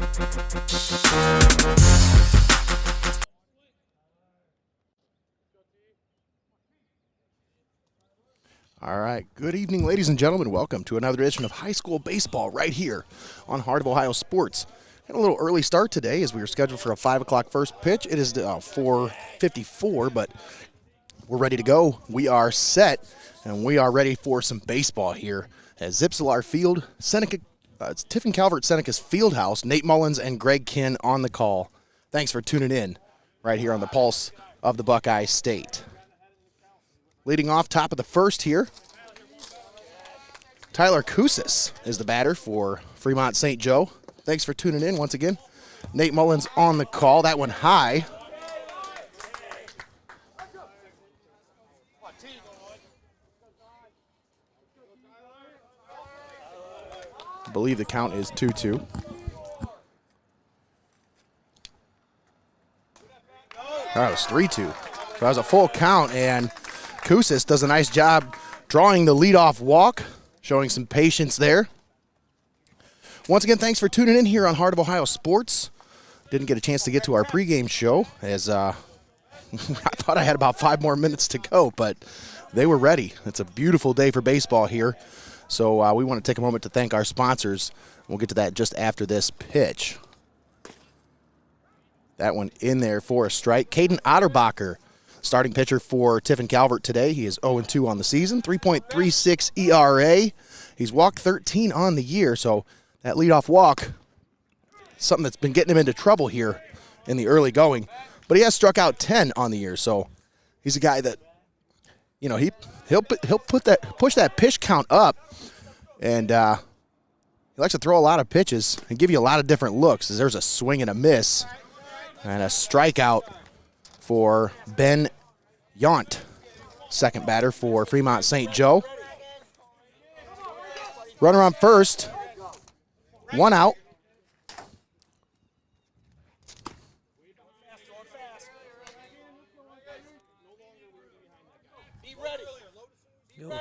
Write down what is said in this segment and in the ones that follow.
All right, good evening, ladies and gentlemen. Welcome to another edition of high school baseball right here on Heart of Ohio Sports. Had a little early start today as we were scheduled for a 5 o'clock first pitch. It is 4:54, but we're ready to go. We are set, and we are ready for some baseball here at Zalar Field. It's Tiffin Calvert Seneca's Fieldhouse. Nate Mullins and Greg Kinn on the call. Thanks for tuning in right here on the Pulse of the Buckeye State. Leading off top of the first here, Tyler Kusis is the batter for Fremont St. Joe. Thanks for tuning in once again. Nate Mullins on the call. That one high. I believe the count is 2-2. That was 3-2. So that was a full count, and Kusis does a nice job drawing the leadoff walk, showing some patience there. Once again, thanks for tuning in here on Heart of Ohio Sports. Didn't get a chance to get to our pregame show as I thought I had about 5 more minutes to go, but they were ready. It's a beautiful day for baseball here, so we want to take a moment to thank our sponsors. We'll get to that just after this pitch. That one in there for a strike. Caden Otterbacher, starting pitcher for Tiffin Calvert today. He is 0-2 on the season, 3.36 ERA. He's walked 13 on the year, so that leadoff walk, something that's been getting him into trouble here in the early going. But he has struck out 10 on the year, so he's a guy that, you know, he'll push that pitch count up, and he likes to throw a lot of pitches and give you a lot of different looks. As there's a swing and a miss and a strikeout for Ben Yount, second batter for Fremont St. Joe. Runner on first, 1 out.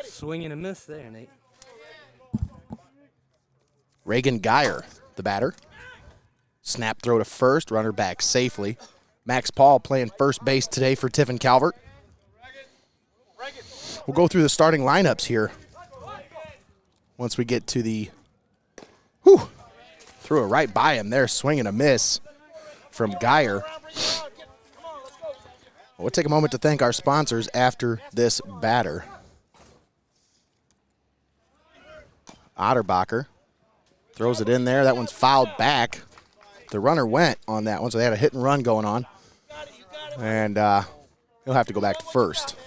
Swing and a miss there, Nate. Reagan Geyer, the batter. Snap throw to first, runner back safely. Max Paul playing first base today for Tiffin Calvert. We'll go through the starting lineups here once we get to the, threw it right by him there, swing and a miss from Geyer. We'll take a moment to thank our sponsors after this batter. Otterbacher throws it in there. That one's fouled back. The runner went on that one, so they had a hit and run going on. And he'll have to go back to first.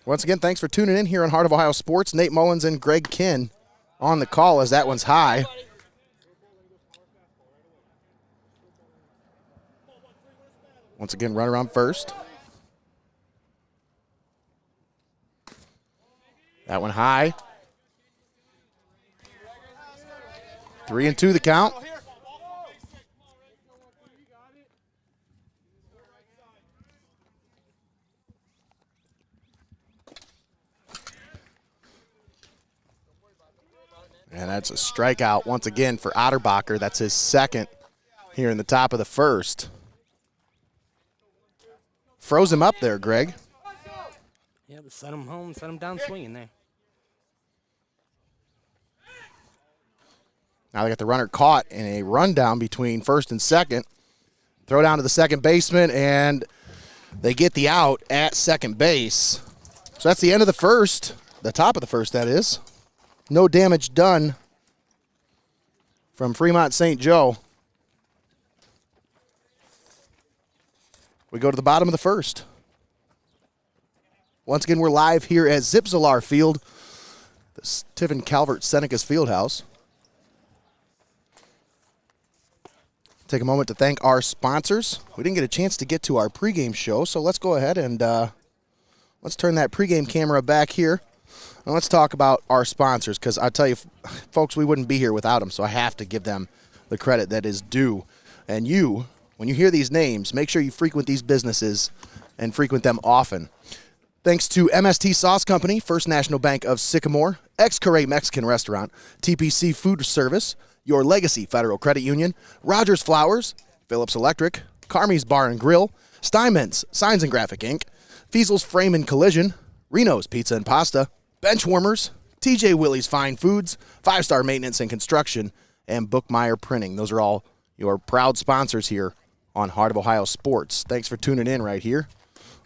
Once again, thanks for tuning in here on Heart of Ohio Sports. Nate Mullins and Greg Kinn on the call as that one's high. Once again, runner on first. That one high. 3-2 the count. And that's a strikeout once again for Otterbacher. That's his second here in the top of the first. Froze him up there, Greg. Yeah, but sent him home, sent him down swinging there. Now they got the runner caught in a rundown between first and second. Throw down to the second baseman, and they get the out at second base. So that's the end of the first, the top of the first, that is. No damage done from Fremont St. Joe. We go to the bottom of the first. Once again, we're live here at Zalar Field, the Tiffin Calvert Seneca's Fieldhouse. Take a moment to thank our sponsors. We didn't get a chance to get to our pregame show, so let's go ahead and let's turn that pregame camera back here. And let's talk about our sponsors, because I tell you, folks, we wouldn't be here without them, so I have to give them the credit that is due. And you, when you hear these names, make sure you frequent these businesses and frequent them often. Thanks to MST Sauce Company, First National Bank of Sycamore, Xcaret Mexican Restaurant, TPC Food Service, Your Legacy Federal Credit Union, Rodgers Flowers, Phillips Electric, Carmies Bar and Grill, Steinmetz Signs and Graphic Inc., Feasel's Frame and Collision, Reno's Pizza and Pasta, Benchwarmers, TJ Willies Fine Foods, 5-Star Maintenance and Construction, and Bookmeyer Printing. Those are all your proud sponsors here on Heart of Ohio Sports. Thanks for tuning in right here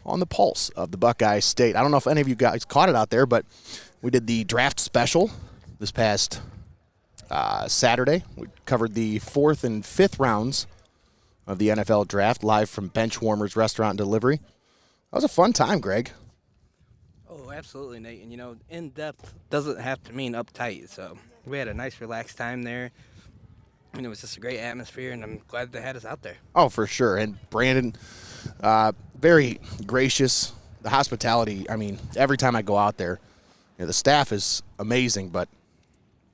on the pulse of the Buckeye State. I don't know if any of you guys caught it out there, but we did the draft special this past Saturday. We covered the 4th and 5th rounds of the NFL draft live from Benchwarmers Restaurant and Delivery. That was a fun time, Greg. Oh, absolutely, Nate. And, in-depth doesn't have to mean uptight. So we had a nice, relaxed time there. And it was just a great atmosphere, and I'm glad they had us out there. Oh, for sure. And Brandon, very gracious. The hospitality, every time I go out there, the staff is amazing, but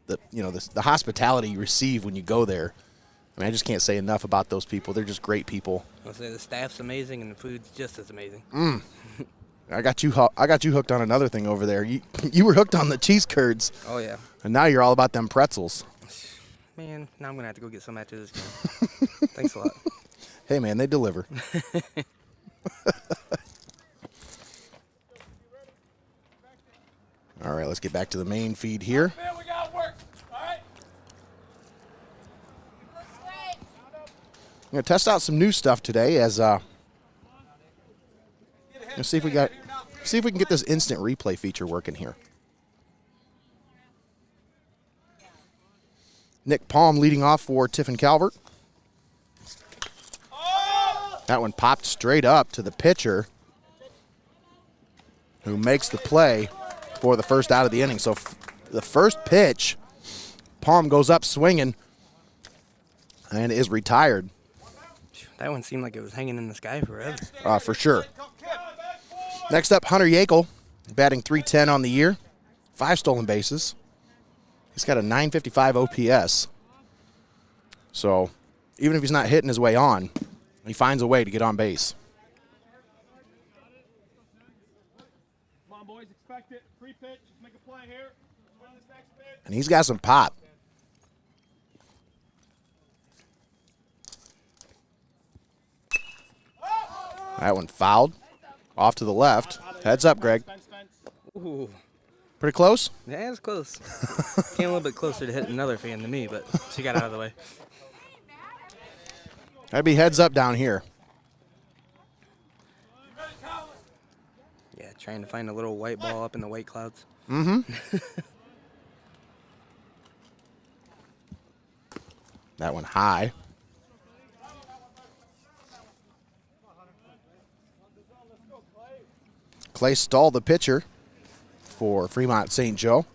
the hospitality you receive when you go there, I just can't say enough about those people. They're just great people. I'll say the staff's amazing, and the food's just as amazing. I got you hooked on another thing over there. You were hooked on the cheese curds. Oh, yeah. And now you're all about them pretzels. Man, now I'm going to have to go get some after this game. Thanks a lot. Hey, man, they deliver. All right, let's get back to the main feed here. We got work. All right. I'm going to test out some new stuff today as let's see if we can get this instant replay feature working here. Nick Palm leading off for Tiffin Calvert. That one popped straight up to the pitcher, who makes the play for the first out of the inning. So the first pitch, Palm goes up swinging and is retired. That one seemed like it was hanging in the sky forever. For sure. Next up, Hunter Yackel, batting .310 on the year, 5 stolen bases. He's got a .955 OPS. So even if he's not hitting his way on, he finds a way to get on base. Come on, boys, expect it. Free pitch. Let's make a play here. Win this next pitch. And he's got some pop. That one fouled. Off to the left. Heads up, Greg. Ooh. Pretty close? Yeah, it's close. Came a little bit closer to hitting another fan than me, but she got out of the way. That'd be heads up down here. Yeah, trying to find a little white ball up in the white clouds. Mm-hmm. That one high. Clay Stahl, the pitcher for Fremont St. Joe.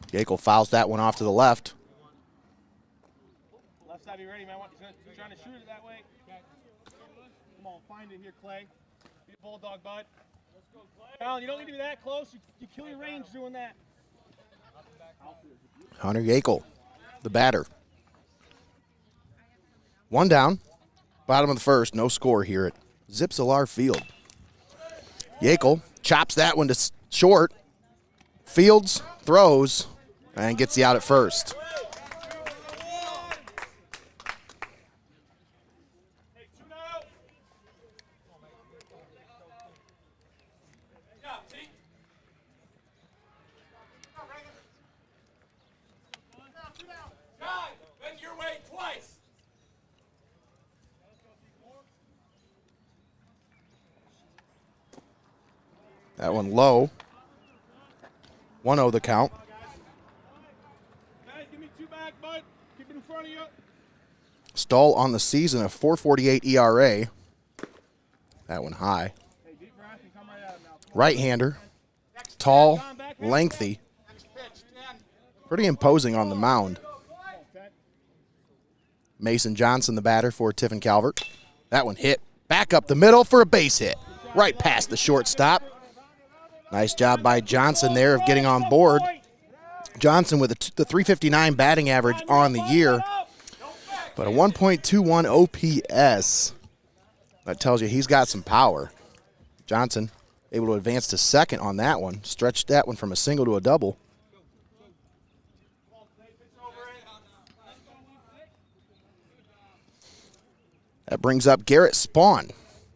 Yackel fouls that one off to the left. Left side, be ready, man. He's trying to shoot it that way. Come on, find it here, Clay. Be a bulldog, bud. Let's go, Clay. Alan, you don't need to be that close. You kill your range doing that. Hunter Yackel, the batter. One down. Bottom of the first. No score here at Zalar Field. Yackel chops that one to short. Fields throws and gets the out at first. That one low. 1-0 the count. Guys, give me 2 back, bud. Keep it in front of you. Stahl on the season, a 4.48 ERA. That one high. Hey, deep breath and come right out now. Right-hander. Tall, lengthy. Pretty imposing on the mound. Mason Johnson, the batter for Tiffin Calvert. That one hit back up the middle for a base hit. Right past the shortstop. Nice job by Johnson there of getting on board. Johnson with the .359 batting average on the year, but a 1.21 OPS. That tells you he's got some power. Johnson able to advance to second on that one. Stretched that one from a single to a double. That brings up Garrett Spawn.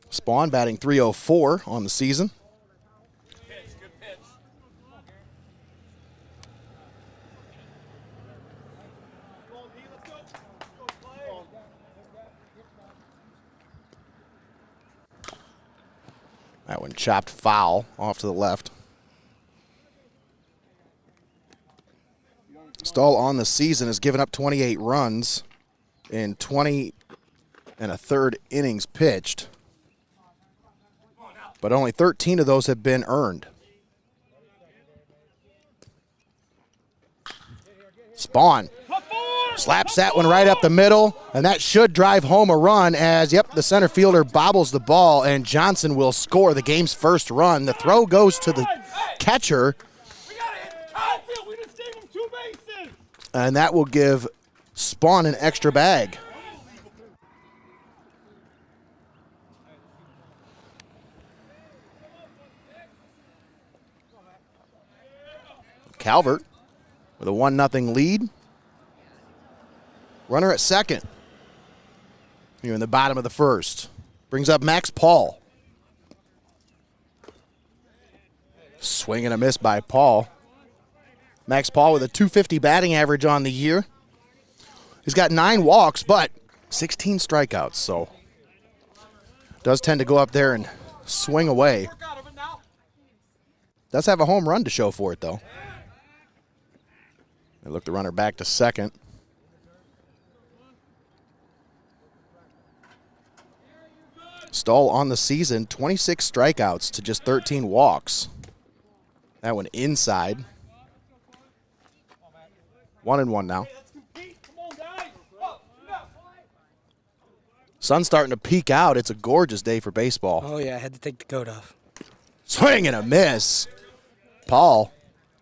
Spawn batting .304 on the season. That one chopped foul off to the left. Stahl on the season has given up 28 runs in 20 and a third innings pitched, but only 13 of those have been earned. Spawn slaps that one right up the middle, and that should drive home a run as, the center fielder bobbles the ball, and Johnson will score the game's first run. The throw goes to the catcher, and that will give Spawn an extra bag. Calvert with a 1-0 lead. Runner at second here in the bottom of the first. Brings up Max Paul. Swing and a miss by Paul. Max Paul with a .250 batting average on the year. He's got 9 walks, but 16 strikeouts, so does tend to go up there and swing away. Does have a home run to show for it, though. They look the runner back to second. Stahl on the season, 26 strikeouts to just 13 walks. That one inside. 1-1 now. Sun's starting to peek out. It's a gorgeous day for baseball. Oh, yeah, I had to take the coat off. Swing and a miss. Paul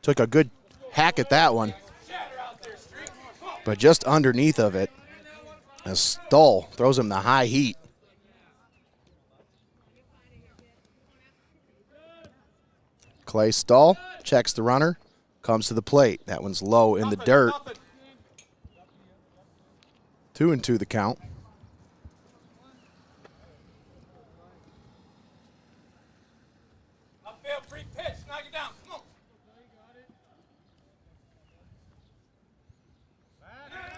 took a good hack at that one, but just underneath of it, as Stahl throws him the high heat. Clay Stahl checks the runner, comes to the plate. That one's low in the dirt. 2-2 the count.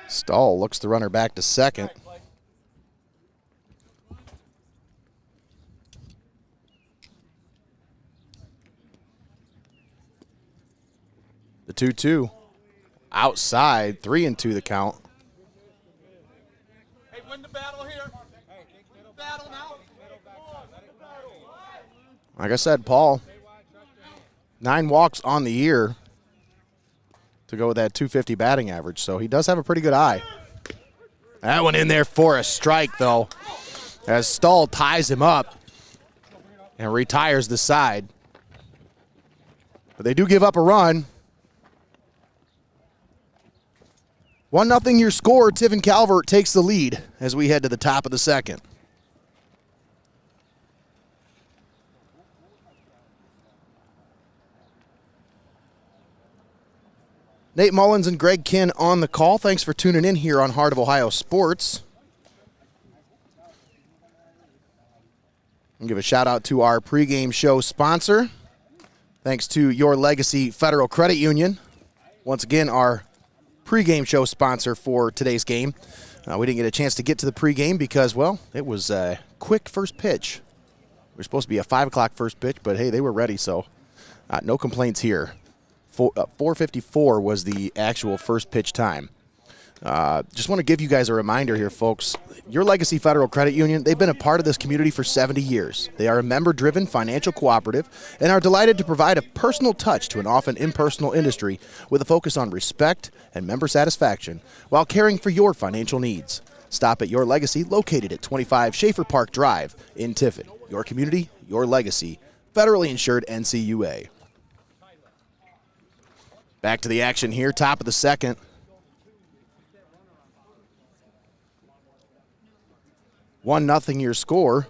Stahl looks the runner back to second. The 2-2 outside, 3-2 the count. Hey, win the battle here. Battle now. Like I said, Paul, 9 walks on the year to go with that .250 batting average, so he does have a pretty good eye. That one in there for a strike, though, as Stahl ties him up and retires the side. But they do give up a run. 1-0 your score. Tiffin Calvert takes the lead as we head to the top of the second. Nate Mullins and Greg Kinn on the call. Thanks for tuning in here on Heart of Ohio Sports. I'll give a shout out to our pregame show sponsor. Thanks to Your Legacy Federal Credit Union. Once again, our pregame show sponsor for today's game. We didn't get a chance to get to the pregame because, well, it was a quick first pitch. We were supposed to be a 5 o'clock first pitch, but hey, they were ready, so no complaints here. 4:54 was the actual first pitch time. Just want to give you guys a reminder here, folks. Your Legacy Federal Credit Union, they've been a part of this community for 70 years. They are a member-driven financial cooperative and are delighted to provide a personal touch to an often impersonal industry with a focus on respect and member satisfaction while caring for your financial needs. Stop at Your Legacy, located at 25 Schaefer Park Drive in Tiffin. Your community, your legacy. Federally insured NCUA. Back to the action here, top of the second. 1-0 your score.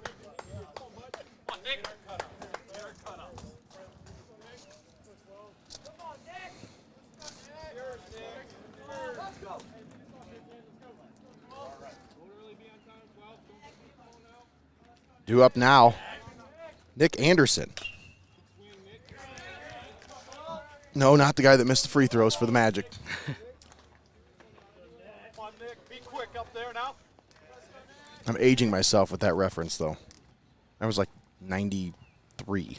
Due up now, Nick Anderson. No, not the guy that missed the free throws for the Magic. Come on, Nick. Be quick up there now. I'm aging myself with that reference, though. I was like 93,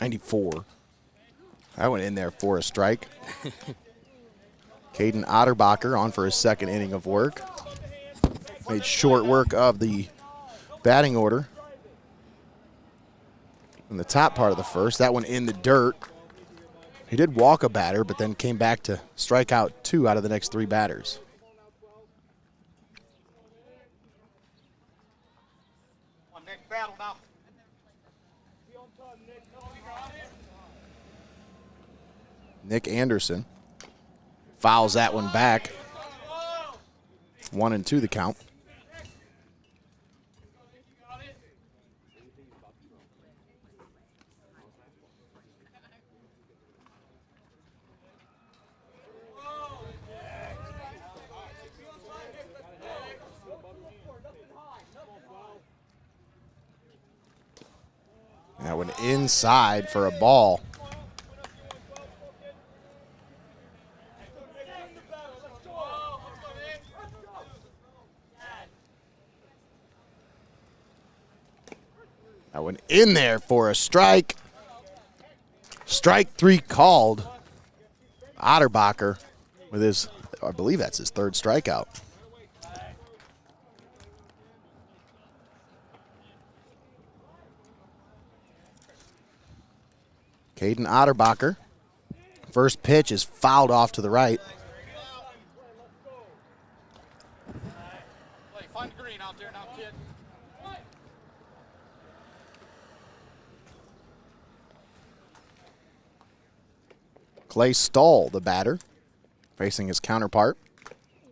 94. I went in there for a strike. Caden Otterbacher on for his second inning of work. Made short work of the batting order in the top part of the first. That one in the dirt. He did walk a batter, but then came back to strike out 2 out of the next 3 batters. Come on, Nick. Battle now. Nick Anderson fouls that one back. 1-2 the count. That one inside for a ball. That one in there for a strike. Strike 3 called. Otterbacher with his, I believe that's his 3rd strikeout. Caden Otterbacher. First pitch is fouled off to the right. Find the green out there now, kid. Clay Stahl, the batter, facing his counterpart.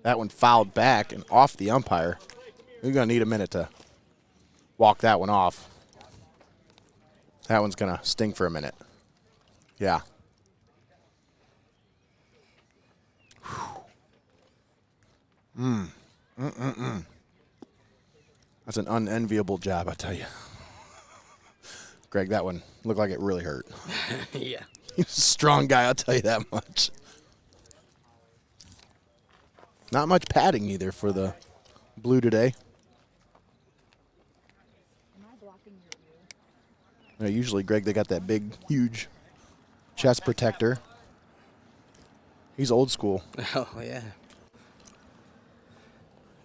That one fouled back and off the umpire. We're going to need a minute to walk that one off. That one's going to sting for a minute. Yeah. That's an unenviable job, I tell you. Greg, that one looked like it really hurt. Yeah. He's a strong guy, I'll tell you that much. Not much padding either for the Blue today. Usually, Greg, they got that big, huge chest protector. He's old school. Oh, yeah.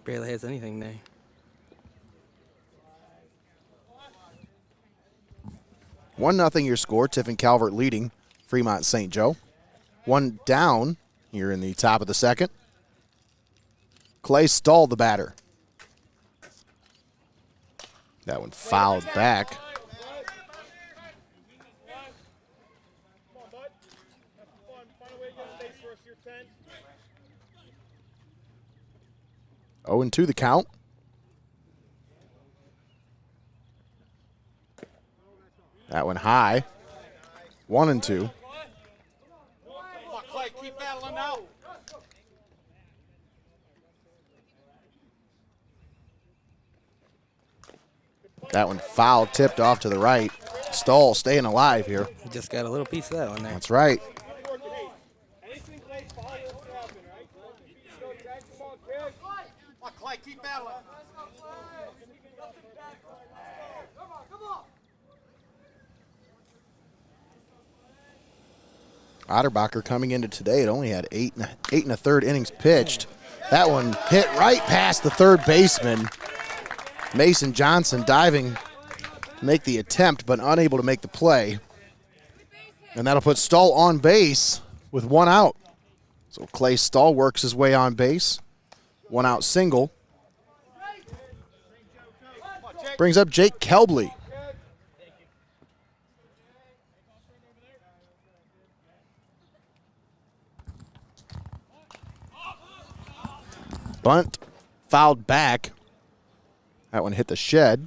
Barely has anything there. One nothing your score. Tiffin Calvert leading Fremont St. Joe. One down here in the top of the second. Clay Stahl, the batter. That one fouled back. Oh, and 2 the count. That one high. 1-2. Come on, Clay, keep battling now. That one foul, tipped off to the right. Stahl staying alive here. He just got a little piece of that one there. That's right. Come on, Clay, keep battling. Otterbacher coming into today, it only had 8 1/3 innings pitched. That one hit right past the third baseman. Mason Johnson diving to make the attempt, but unable to make the play. And that'll put Stahl on base with 1 out. So Clay Stahl works his way on base. 1 out single. Brings up Jake Kelbley. Bunt fouled back. That one hit the shed.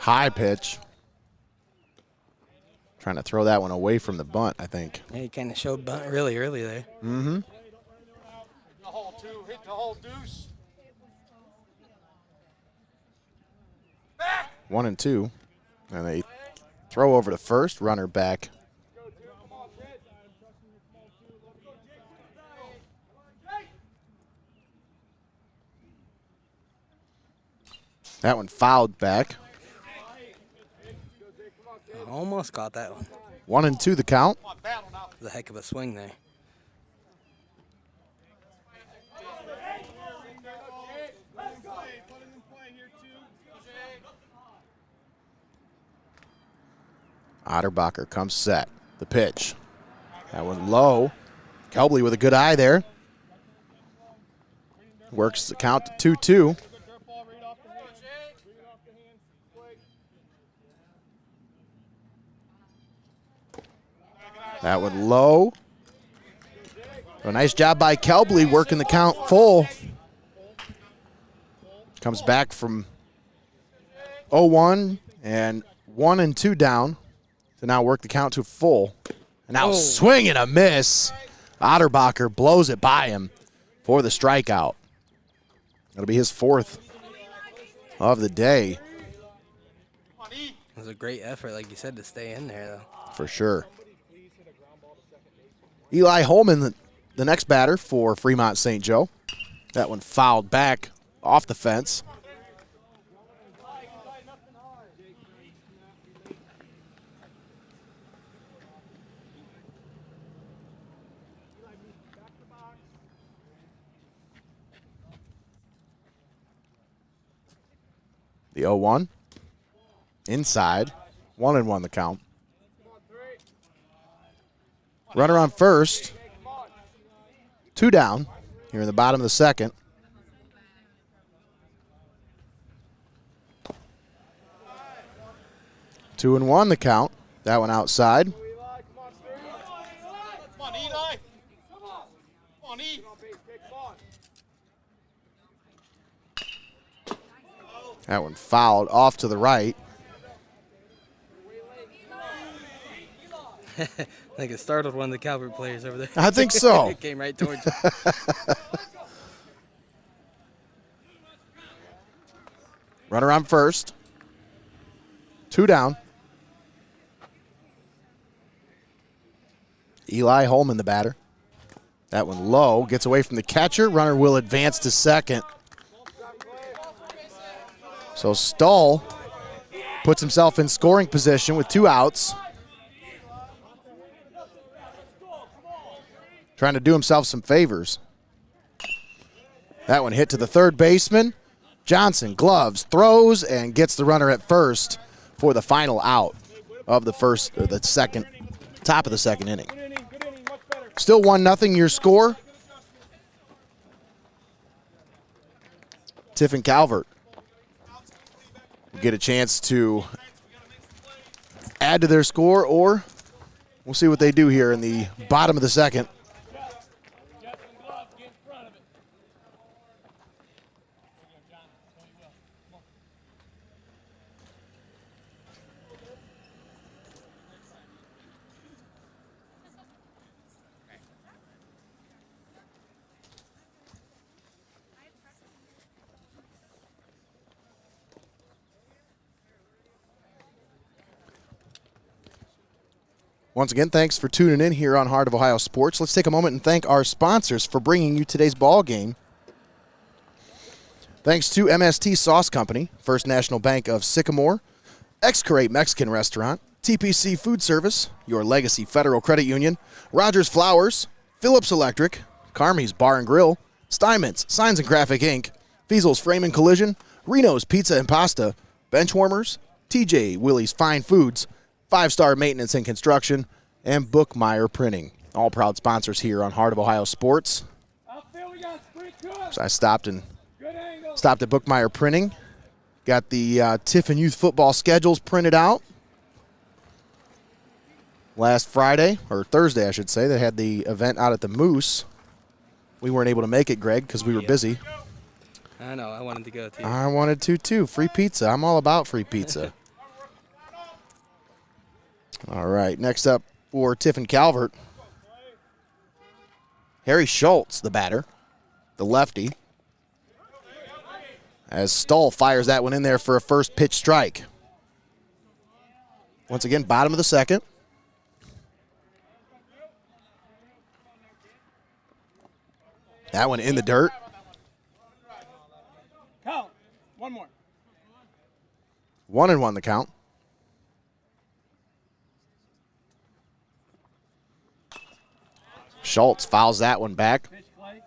High pitch. Trying to throw that one away from the bunt, I think. Yeah, he kind of showed bunt really early there. Mm-hmm. The hole, two. Hit the hole, deuce. 1-2. And they throw over to first, runner back. That one fouled back. Almost got that one. 1-2 the count. It was a heck of a swing there. Otterbacher comes set. The pitch. That one low. Kelbley with a good eye there. Works the count to 2-2. That one low. A nice job by Kelbley working the count full. Comes back from 0-1 and 1-2 down to now work the count to full. And now swing and a miss. Otterbacher blows it by him for the strikeout. That'll be his 4th of the day. It was a great effort, like you said, to stay in there, though. For sure. Eli Holman, the next batter for Fremont St. Joe. That one fouled back off the fence. The 0-1. Inside. 1-1 the count. Runner on first. 2 down here in the bottom of the second. Two and one the count. That one outside. Come on, Eli. Come on, E. That one fouled off to the right. I think it startled one of the Calvert players over there. I think so. It came right towards you. Runner on first. 2 down. Eli Holman, the batter. That one low. Gets away from the catcher. Runner will advance to second. So Stull puts himself in scoring position with 2 outs. Trying to do himself some favors. That one hit to the third baseman. Johnson gloves, throws, and gets the runner at first for the final out of the second, top of the second inning. Still 1-0 your score. Tiffin Calvert will get a chance to add to their score, or we'll see what they do here in the bottom of the second. Once again, thanks for tuning in here on Heart of Ohio Sports. Let's take a moment and thank our sponsors for bringing you today's ball game. Thanks to MST Sauce Company, First National Bank of Sycamore, Xcaret Mexican Restaurant, TPC Food Service, Your Legacy Federal Credit Union, Rodgers Flowers, Phillips Electric, Carmies Bar and Grill, Steinmetz Signs and Graphic Inc., Feasel's Frame and Collision, Reno's Pizza and Pasta, Benchwarmers, TJ Willies Fine Foods, 5-Star Maintenance and Construction, and Bookmeyer Printing. All proud sponsors here on Heart of Ohio Sports. So I stopped at Bookmeyer Printing. Got the Tiffin Youth Football schedules printed out. Last Friday, or Thursday I should say, they had the event out at the Moose. We weren't able to make it, Greg, because we were busy. I know, I wanted to go too. I wanted to too. Free pizza. I'm all about free pizza. All right, next up for Tiffin Calvert, Harry Schultz, the batter, the lefty. As Stull fires that one in there for a first pitch strike. Once again, bottom of the second. That one in the dirt. Count. One more. 1-1 the count. Schultz fouls that one back. Pitch, Clay.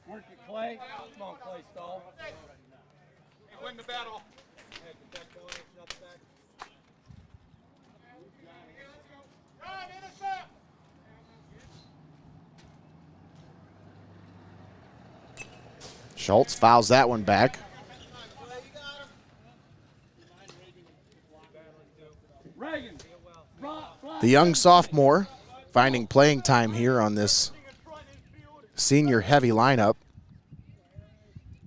Work it, Clay. Come on, Clay, Stall. Win the battle. Schultz fouls that one back. The young sophomore finding playing time here on this senior heavy lineup.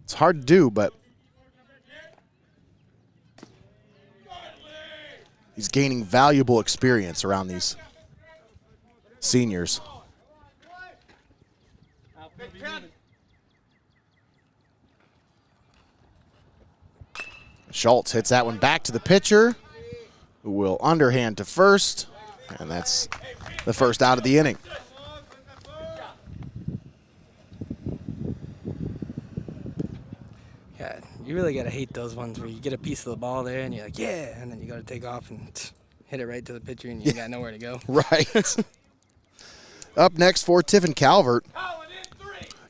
It's hard to do, but he's gaining valuable experience around these seniors. Schultz hits that one back to the pitcher, who will underhand to first, and that's the first out of the inning. Yeah, you really got to hate those ones where you get a piece of the ball there and you're like, yeah, and then you got to take off and hit it right to the pitcher and you got nowhere to go. Right. Up next for Tiffin Calvert,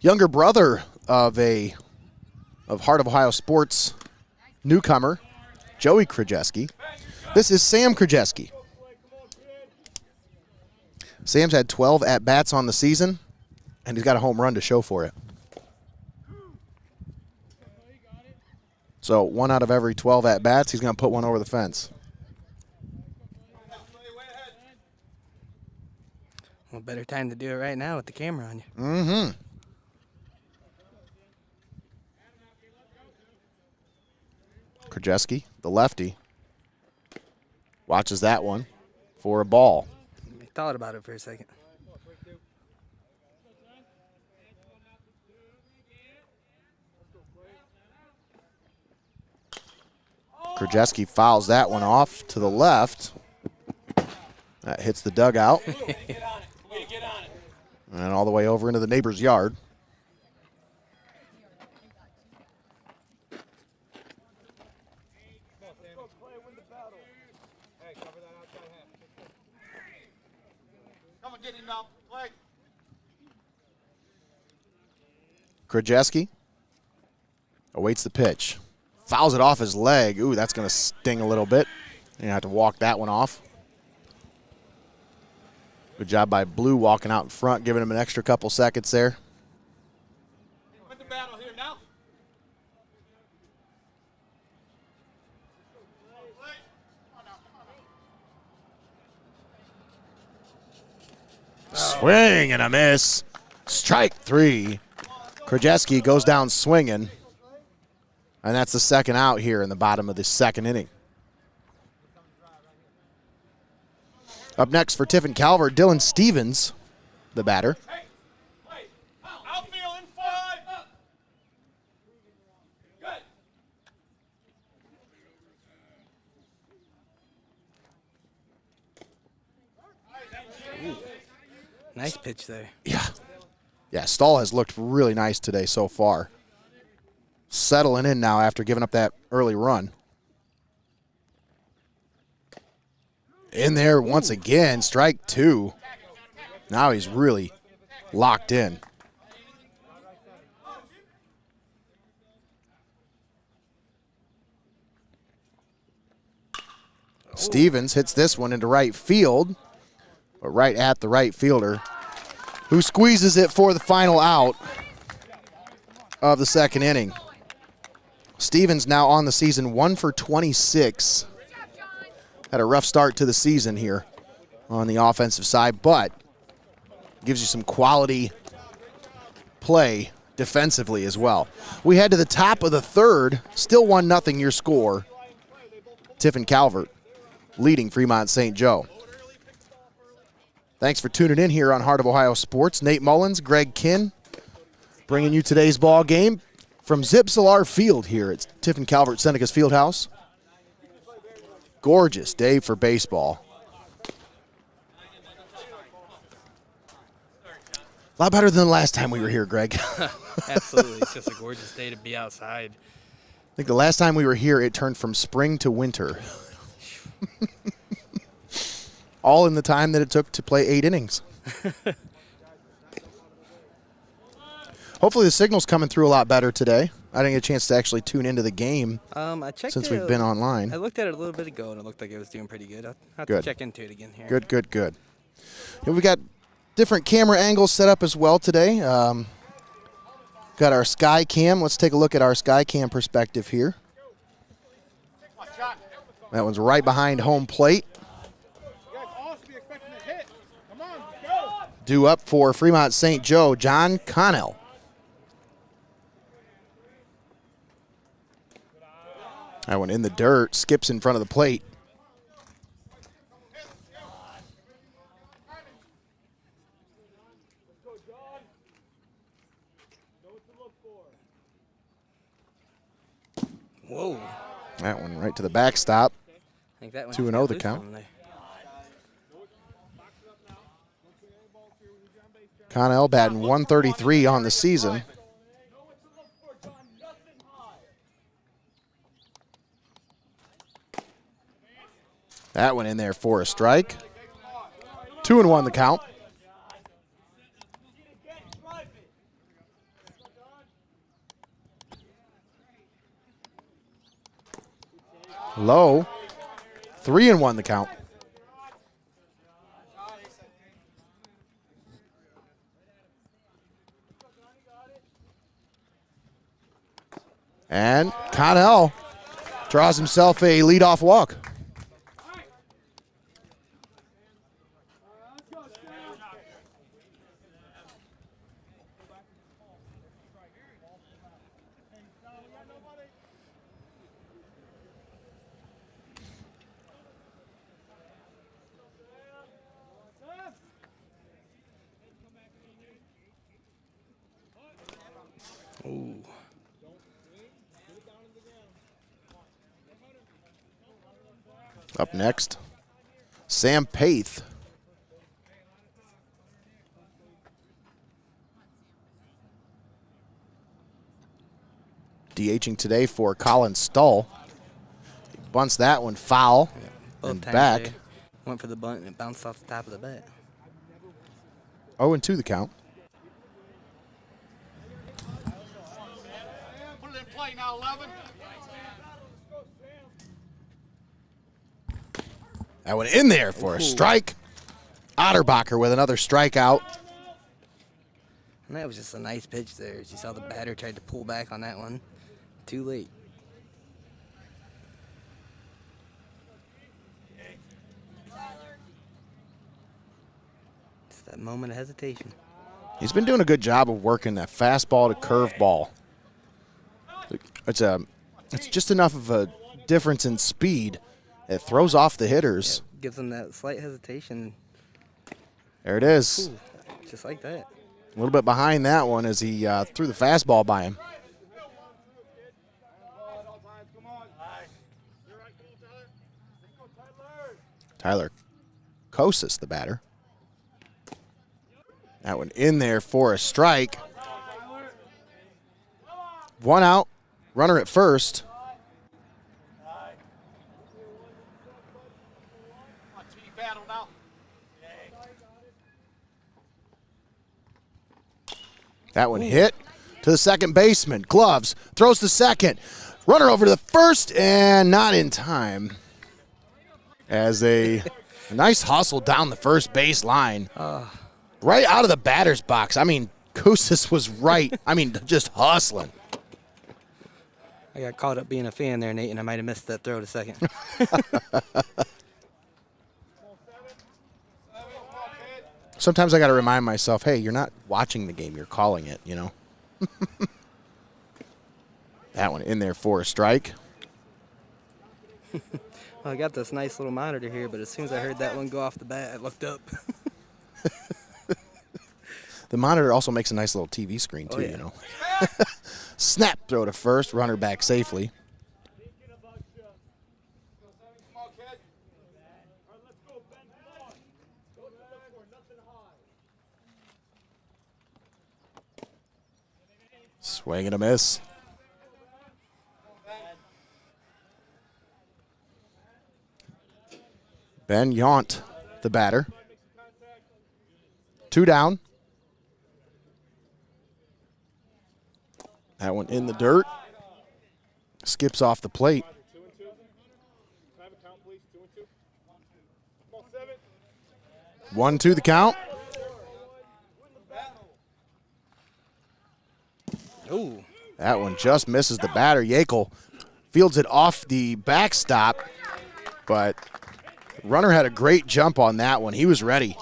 younger brother of Heart of Ohio Sports newcomer, Joey Krajewski. This is Sam Krajewski. Sam's had 12 at-bats on the season, and he's got a home run to show for it. So 1 out of every 12 at-bats, he's going to put one over the fence. Well, better time to do it right now with the camera on you. Mm-hmm. Krajewski, the lefty, watches that one for a ball. I thought about it for a second. Krajewski fouls that one off to the left. That hits the dugout. And all the way over into the neighbor's yard. Krajewski awaits the pitch. Fouls it off his leg. Ooh, that's going to sting a little bit. You have to walk that one off. Good job by Blue walking out in front, giving him an extra couple seconds there. Win the battle here now. Swing and a miss. Strike 3. Krajewski goes down swinging. And that's the second out here in the bottom of the second inning. Up next for Tiffin Calvert, Dylan Stevens, the batter. Outfield in 5. Good. Nice pitch there. Yeah, Stahl has looked really nice today so far. Settling in now after giving up that early run. In there once again, strike 2. Now he's really locked in. Stevens hits this one into right field, but right at the right fielder, who squeezes it for the final out of the second inning. Stevens now on the season 1 for 26. Had a rough start to the season here on the offensive side, but gives you some quality play defensively as well. We head to the top of the third, still 1-0 your score. Tiffin Calvert leading Fremont St. Joe. Thanks for tuning in here on Heart of Ohio Sports. Nate Mullins, Greg Kinn, bringing you today's ball game from Zalar Field here at Tiffin Calvert Seneca's Fieldhouse. Gorgeous day for baseball. A lot better than the last time we were here, Greg. Absolutely. It's just a gorgeous day to be outside. I think the last time we were here, it turned from spring to winter. All in the time that it took to play 8 innings. Hopefully the signal's coming through a lot better today. I didn't get a chance to actually tune into the game I checked since we've been online. I looked at it a little bit ago, and it looked like it was doing pretty good. I'll have Good. to check into it again here. Good, good, good. And we got different camera angles set up as well today. Got our sky cam. Let's take a look at our sky cam perspective here. That one's right behind home plate. Due up for Fremont St. Joe, John Connell. That one in the dirt, skips in front of the plate. Whoa. That one right to the backstop. I think that 2-0 the count. Connell batting 133 on the season. That one in there for a strike. 2-1 the count. Low. 3-1 the count. And Connell draws himself a leadoff walk. Ooh. Up next, Sam Paith. DHing today for Colin Stull. He bunts that one foul. Yeah, both and times back. they went for the bunt and it bounced off the top of the bat. 0-2 the count. Put it in play now, 11. That one in there for a strike. Otterbacher with another strikeout. And that was just a nice pitch there. As you saw the batter tried to pull back on that one. Too late. Just that moment of hesitation. He's been doing a good job of working that fastball to curveball. It's just enough of a difference in speed. It throws off the hitters. Yeah, gives them that slight hesitation. There it is. Ooh, just like that. A little bit behind that one as he threw the fastball by him. Tyler Kosis, the batter. That one in there for a strike. 1 out, runner at first. That one hit to the second baseman. Gloves, throws to second. Runner over to the first, and not in time. As a nice hustle down the first base line. Right out of the batter's box. I mean, Kosis was right. I mean, just hustling. I got caught up being a fan there, Nate, and I might have missed that throw to second. Sometimes I got to remind myself, hey, you're not watching the game, you're calling it, you know. That one in there for a strike. Well, I got this nice little monitor here, but as soon as I heard that one go off the bat, I looked up. The monitor also makes a nice little TV screen, too, you know. Snap throw to first, runner back safely. Swing and a miss. Ben Yount, the batter. 2 down. That one in the dirt. Skips off the plate. 1-2 the count. Ooh. That one just misses the batter. Yackel fields it off the backstop, but runner had a great jump on that one. He was ready.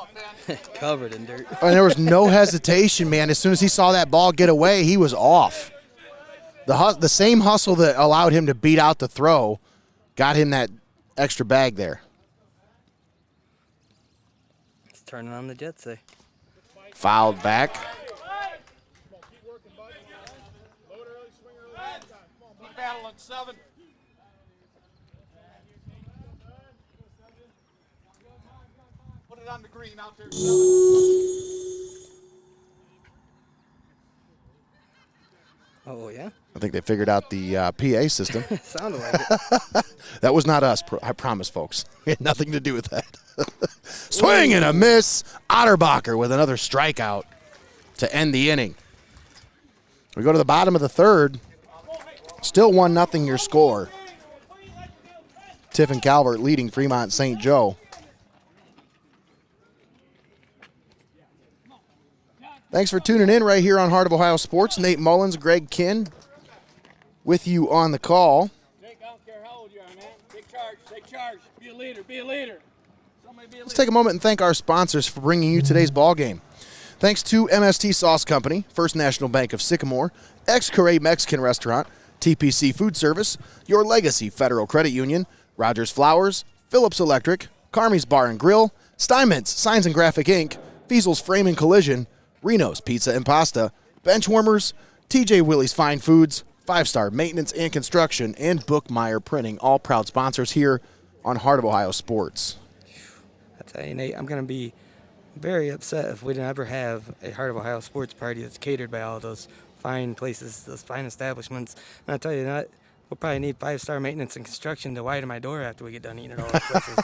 Covered in dirt. And there was no hesitation, man. As soon as he saw that ball get away, he was off. The same hustle that allowed him to beat out the throw got him that extra bag there. It's turning on the Jets, eh? Fouled back. Battle at 7. Put it on the green out there. 7. Oh, yeah? I think they figured out the PA system. Sounded like it. That was not us, I promise, folks. We had nothing to do with that. Swing and a miss. Otterbacher with another strikeout to end the inning. We go to the bottom of the third. Still 1-0 your score. Tiffin Calvert leading Fremont St. Joe. Thanks for tuning in right here on Heart of Ohio Sports. Nate Mullins, Greg Kinn with you on the call. Jake, I don't care how old you are, man. Take charge. Take charge. Be a leader. Be a leader. Somebody be a leader. Let's take a moment and thank our sponsors for bringing you today's ball game. Thanks to MST Sauce Company, First National Bank of Sycamore, Xcaret Mexican Restaurant, TPC Food Service, Your Legacy Federal Credit Union, Rodgers Flowers, Phillips Electric, Carmies Bar and Grill, Steinmetz Signs and Graphic Inc., Feasel's Frame and Collision, Reno's Pizza and Pasta, Benchwarmers, TJ Willie's Fine Foods, 5-Star Maintenance and Construction, and Bookmeyer Printing, all proud sponsors here on Heart of Ohio Sports. I tell you, Nate, I'm going to be very upset if we don't ever have a Heart of Ohio sports party that's catered by all those fine places, those fine establishments. And I'll tell you that, we'll probably need 5-Star Maintenance and Construction to widen my door after we get done eating at all those places.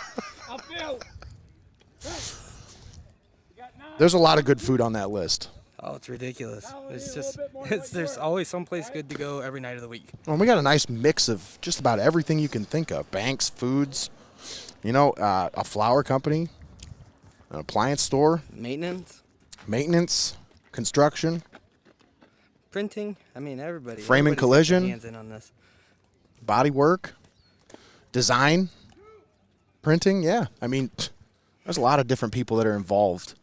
There's a lot of good food on that list. Oh, it's ridiculous. There's always someplace good to go every night of the week. Well, we got a nice mix of just about everything you can think of. Banks, foods, a flower company, an appliance store. Maintenance, construction. printing. I mean, everybody. Frame and collision. Hands in on this. Body work, design, printing. Yeah, I mean, there's a lot of different people that are involved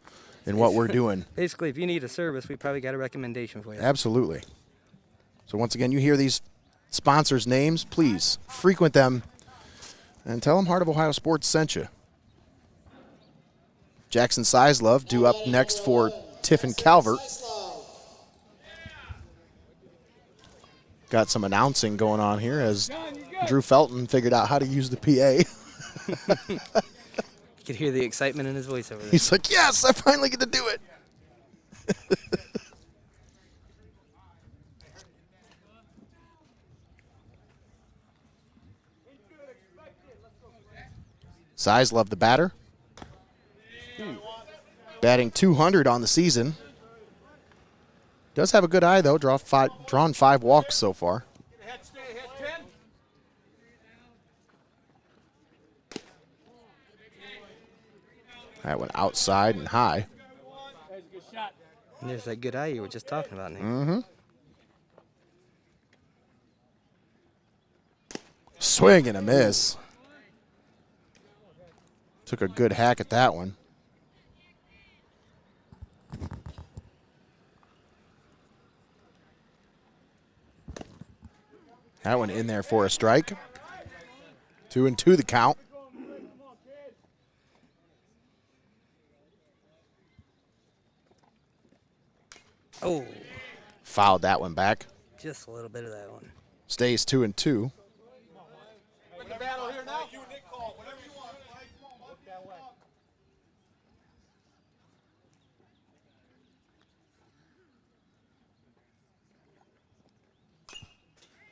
in what we're doing. Basically, if you need a service, we probably got a recommendation for you. Absolutely. So once again, you hear these sponsors' names, please frequent them and tell them Heart of Ohio Sports sent you. Jackson Sizlove due up next for Tiffin Calvert. Got some announcing going on here as Drew Felton figured out how to use the PA. You could hear the excitement in his voice over there. He's like, yes, I finally get to do it. Sizlove, the batter. Batting 200 on the season. Does have a good eye, though. Drawn 5 walks so far. Stay ahead, 10. That went outside and high. That's a good shot. And there's that good eye you were just talking about, Nate. Mm-hmm. Swing and a miss. Took a good hack at that one. That one in there for a strike. 2-2 the count. Oh, Fouled that one back. just a little bit of that one. Stays 2-2. Battle here now. You and Nick call whatever you want. Look that way.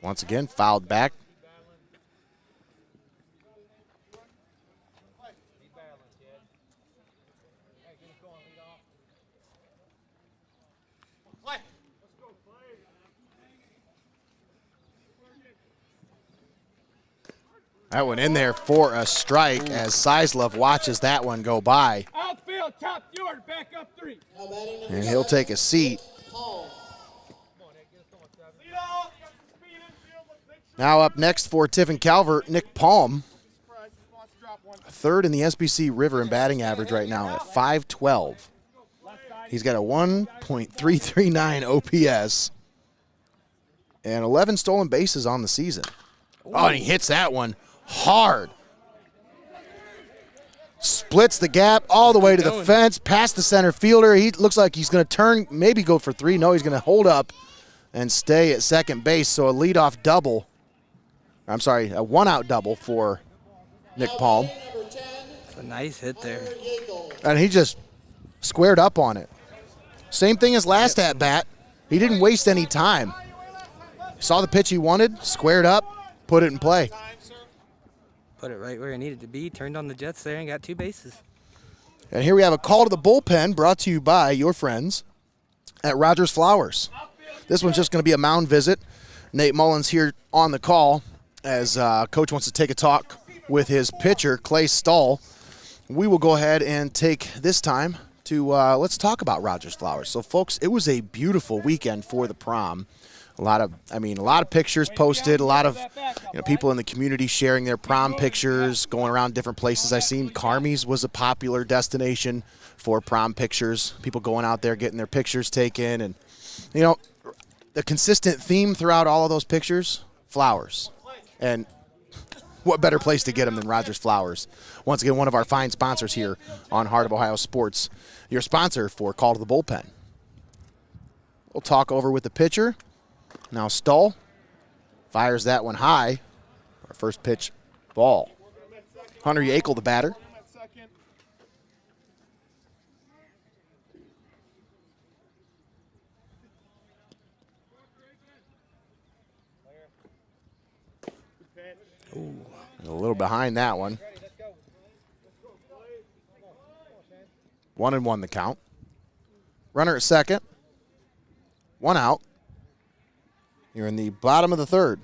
Once again, fouled back. That one in there for a strike as Sizlove watches that one go by. Outfield, top yard, back up 3. And he'll take a seat. Now up next for Tiffin Calvert, Nick Palm. Third in the SBC River in batting average right now at .512. He's got a 1.339 OPS and 11 stolen bases on the season. Oh, and he hits that one hard. Splits the gap all the way to the fence, past the center fielder. He looks like he's going to turn, maybe go for 3. No, he's going to hold up and stay at second base. So a leadoff double. I'm sorry, a one-out double for Nick Palm. It's a nice hit there. And he just squared up on it. Same thing as last at bat. He didn't waste any time. Saw the pitch he wanted, squared up, put it in play. Put it right where it needed to be. Turned on the Jets there and got 2 bases. And here we have a call to the bullpen brought to you by your friends at Rodgers Flowers. This one's just going to be a mound visit. Nate Mullins here on the call as Coach wants to take a talk with his pitcher, Clay Stahl. We will go ahead and take this time to let's talk about Rodgers Flowers. So, folks, it was a beautiful weekend for the prom. A lot of pictures posted, a lot of people in the community sharing their prom pictures, going around different places. I seen Carmies was a popular destination for prom pictures, people going out there getting their pictures taken. And, the consistent theme throughout all of those pictures, flowers. And what better place to get them than Rodgers Flowers? Once again, one of our fine sponsors here on Heart of Ohio Sports, your sponsor for Call to the Bullpen. We'll talk over with the pitcher. Now Stahl fires that one high. Our first pitch, ball. Hunter Yackel, the batter. Ooh. A little behind that one. 1-1 the count. Runner at second. 1 out. You're in the bottom of the third.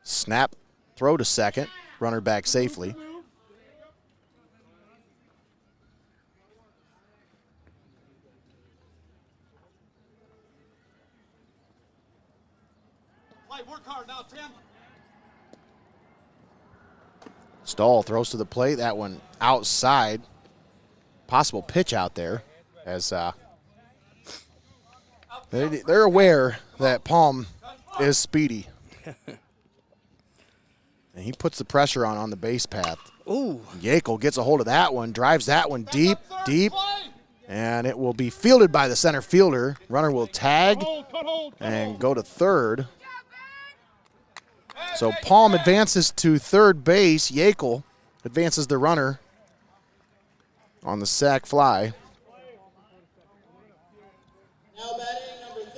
Snap, throw to second. Runner back safely. Work hard now, Tim. Stahl throws to the plate. That one outside. Possible pitch out there as they're aware that Palm is speedy. And he puts the pressure on the base path. Ooh. Yackel gets a hold of that one, drives that one deep, and it will be fielded by the center fielder. Runner will tag and go to third. So Palm advances to third base. Yackel advances the runner on the sac fly. Now batting number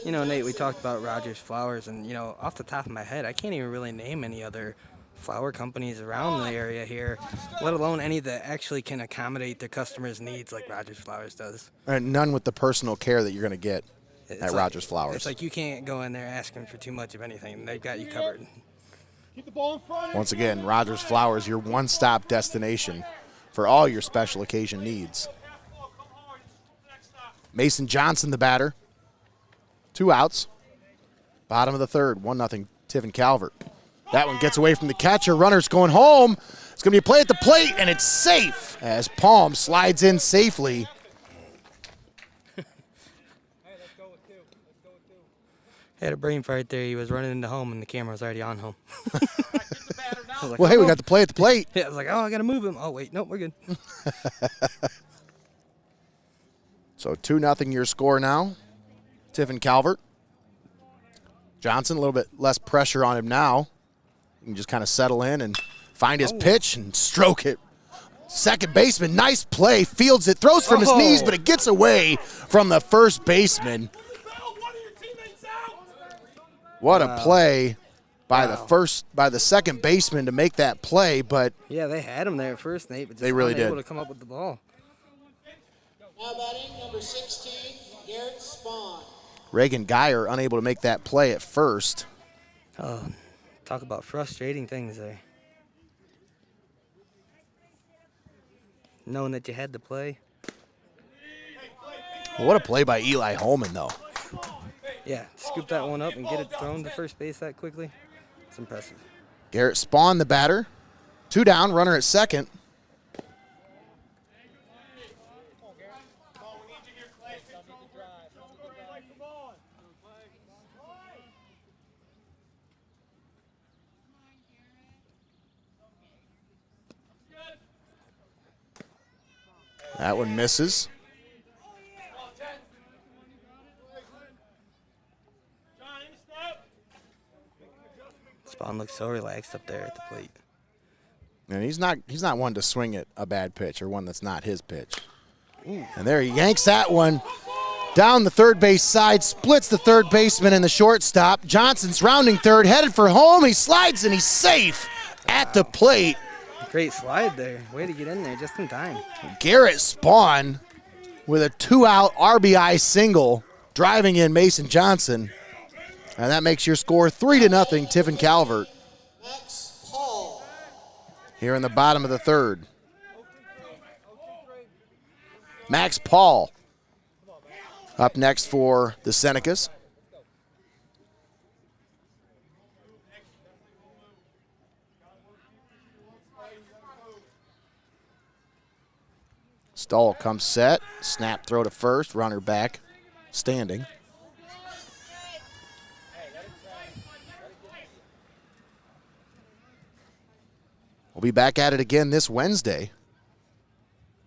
34. Nate, we talked about Rodgers Flowers, and, off the top of my head, I can't even really name any other flower companies around the area here, let alone any that actually can accommodate their customers' needs like Rodgers Flowers does. And none with the personal care that you're going to get at Rodgers Flowers. It's like you can't go in there asking for too much of anything. They've got you covered. Keep the ball in front. Once again, Rodgers Flowers, your one-stop destination for all your special occasion needs. Mason Johnson, the batter. 2 outs. Bottom of the third, 1-0 Tiffin Calvert. That one gets away from the catcher. Runner's going home. It's going to be a play at the plate, and it's safe as Palm slides in safely. Had a brain fart there. He was running into home, and the camera was already on home. was like, Well, hey, we oh. got the play at the plate. Yeah, I was like, oh, I got to move him. Oh, wait, nope, we're good. So 2-0 your score now. Tiffin Calvert. Johnson, a little bit less pressure on him now. He can just kind of settle in and find his pitch and stroke it. Second baseman, nice play, fields it, throws from his knees, but it gets away from the first baseman. What a play by the second baseman to make that play, but yeah, they had him there at first, Nate, but just they really unable did. to come up with the ball. Now batting number 16, Garrett Spawn. Reagan Geyer unable to make that play at first. Oh, talk about frustrating things there. Knowing that you had to play. Well, what a play by Eli Holman, though. Yeah, scoop that one up and get it thrown to first base that quickly. It's impressive. Garrett Spawn, the batter. 2 down, runner at second. That one misses. Spawn looks so relaxed up there at the plate. And he's not one to swing at a bad pitch or one that's not his pitch. Ooh. And there he yanks that one down the third base side, splits the third baseman and the shortstop. Johnson's rounding third, headed for home. He slides and he's safe at the plate. Great slide there. Way to get in there just in time. Garrett Spawn with a 2-out RBI single, driving in Mason Johnson. And that makes your score 3-0, Tiffin Calvert. Max Paul. Here in the bottom of the third. Max Paul up next for the Senecas. Stahl comes set, snap throw to first, runner back, standing. We'll be back at it again this Wednesday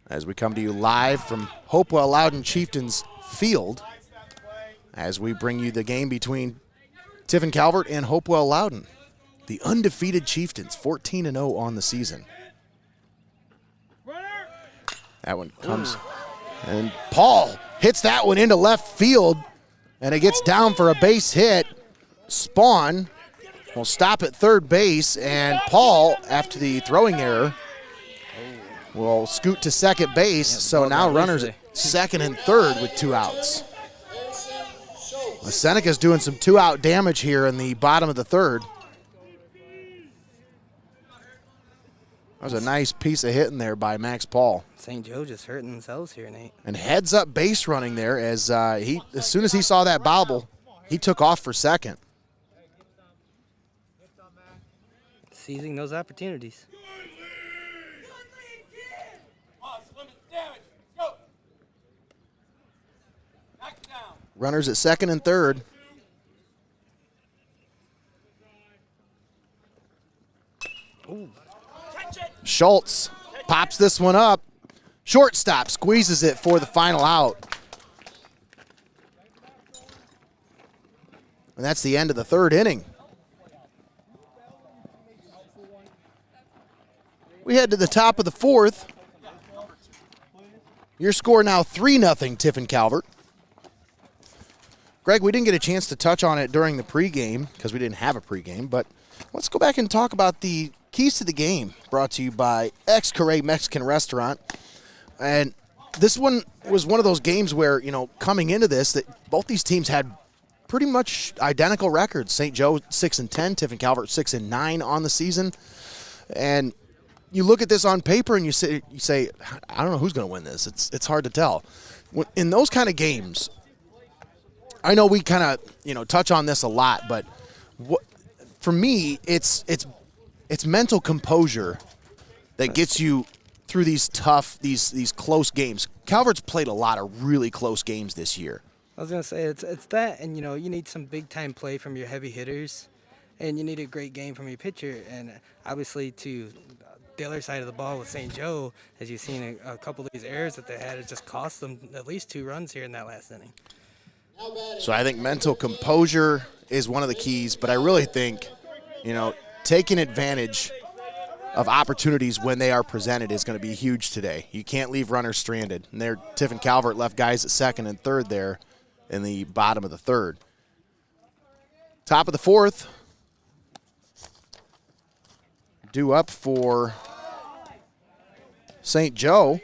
as we come to you live from Hopewell Loudon Chieftains Field as we bring you the game between Tiffin Calvert and Hopewell Loudon. The undefeated Chieftains, 14-0 on the season. That one comes, and Paul hits that one into left field, and it gets down for a base hit. Spawn will stop at third base, and Paul, after the throwing error, will scoot to second base. So now runners at second and third with 2 outs. Seneca's doing some 2-out damage here in the bottom of the third. That was a nice piece of hitting there by Max Paul. St. Joe just hurting themselves here, Nate. And heads up base running there as as soon as he saw that bobble, he took off for second. Seizing those opportunities. Runners at second and third. Ooh. Schultz pops this one up. Shortstop squeezes it for the final out. And that's the end of the third inning. We head to the top of the fourth. Your score now 3-0, Tiffin Calvert. Greg, we didn't get a chance to touch on it during the pregame because we didn't have a pregame, but let's go back and talk about the keys to the game brought to you by Xcaret Mexican Restaurant. And this one was one of those games where, coming into this, that both these teams had pretty much identical records. St. Joe 6-10, Tiffin Calvert 6-9 on the season. And you look at this on paper and you say, I don't know who's going to win this. It's hard to tell. In those kind of games, I know we kind of touch on this a lot, but for me, it's mental composure that gets you through these tough, these close games. Calvert's played a lot of really close games this year. I was going to say, it's that, and, you need some big-time play from your heavy hitters. and you need a great game from your pitcher. And obviously, to the other side of the ball with St. Joe, as you've seen a couple of these errors that they had, it just cost them at least 2 runs here in that last inning. So I think mental composure is one of the keys, but I really think, taking advantage of opportunities when they are presented is going to be huge today. You can't leave runners stranded. And there, Tiffin Calvert left guys at second and third there in the bottom of the third. Top of the fourth. Due up for St. Joe,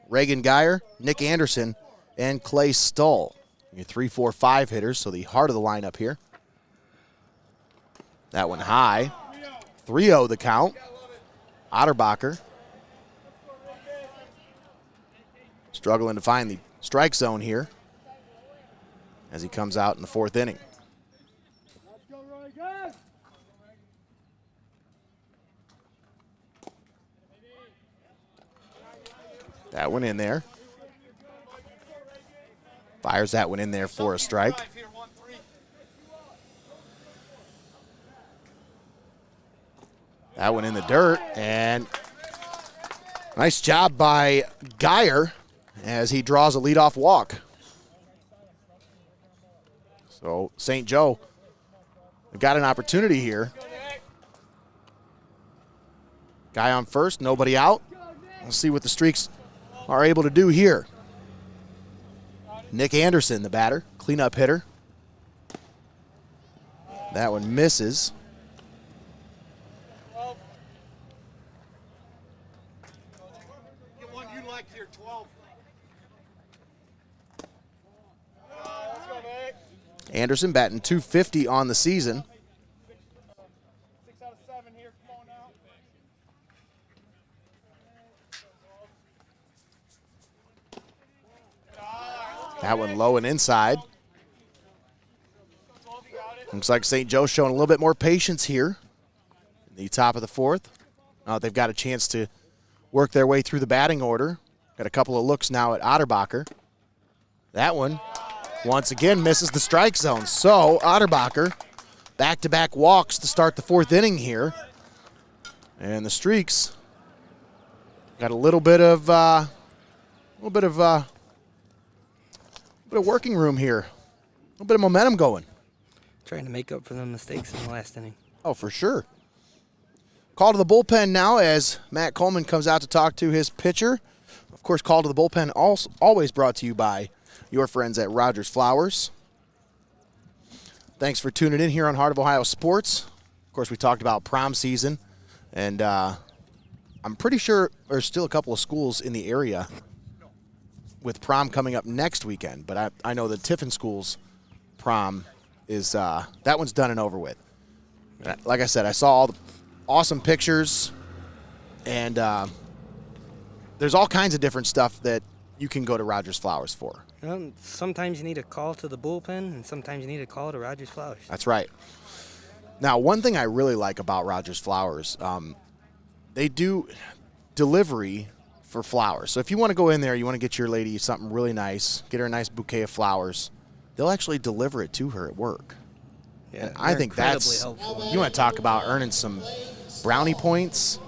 Reagan Geyer, Nick Anderson, and Clay Stull. Your 3-4-5 hitters, so the heart of the lineup here. That one high. 3-0 the count. Otterbacher struggling to find the strike zone here as he comes out in the 4th inning. That one in there. Fires that one in there for a strike. That one in the dirt, and nice job by Geyer as he draws a leadoff walk. So St. Joe got an opportunity here. Guy on first, nobody out. We'll see what the Streaks are able to do here. Nick Anderson, the batter, cleanup hitter. That one misses. Anderson batting .250 on the season. 6 out of 7 here. Come on now. That one low and inside. Looks like St. Joe showing a little bit more patience here in the top of the 4th. Now they've got a chance to work their way through the batting order. Got a couple of looks now at Otterbacher. That one, once again, misses the strike zone. So Otterbacher, back-to-back walks to start the 4th inning here. And the Streaks got a little bit of working room here. A little bit of momentum going. Trying to make up for the mistakes in the last inning. Oh, for sure. Call to the bullpen now as Matt Coleman comes out to talk to his pitcher. Of course, call to the bullpen always brought to you by your friends at Rodgers Flowers. Thanks for tuning in here on Heart of Ohio Sports. Of course, we talked about prom season, and I'm pretty sure there's still a couple of schools in the area with prom coming up next weekend, but I know the Tiffin School's prom is that one's done and over with. Like I said, I saw all the awesome pictures, and there's all kinds of different stuff that you can go to Rodgers Flowers for. Sometimes you need a call to the bullpen, and sometimes you need a call to Rodgers Flowers. That's right. Now, one thing I really like about Rodgers Flowers, they do delivery for flowers. So if you want to go in there, you want to get your lady something really nice, get her a nice bouquet of flowers, they'll actually deliver it to her at work. Yeah, and I think that's helpful. You want to talk about earning some brownie points.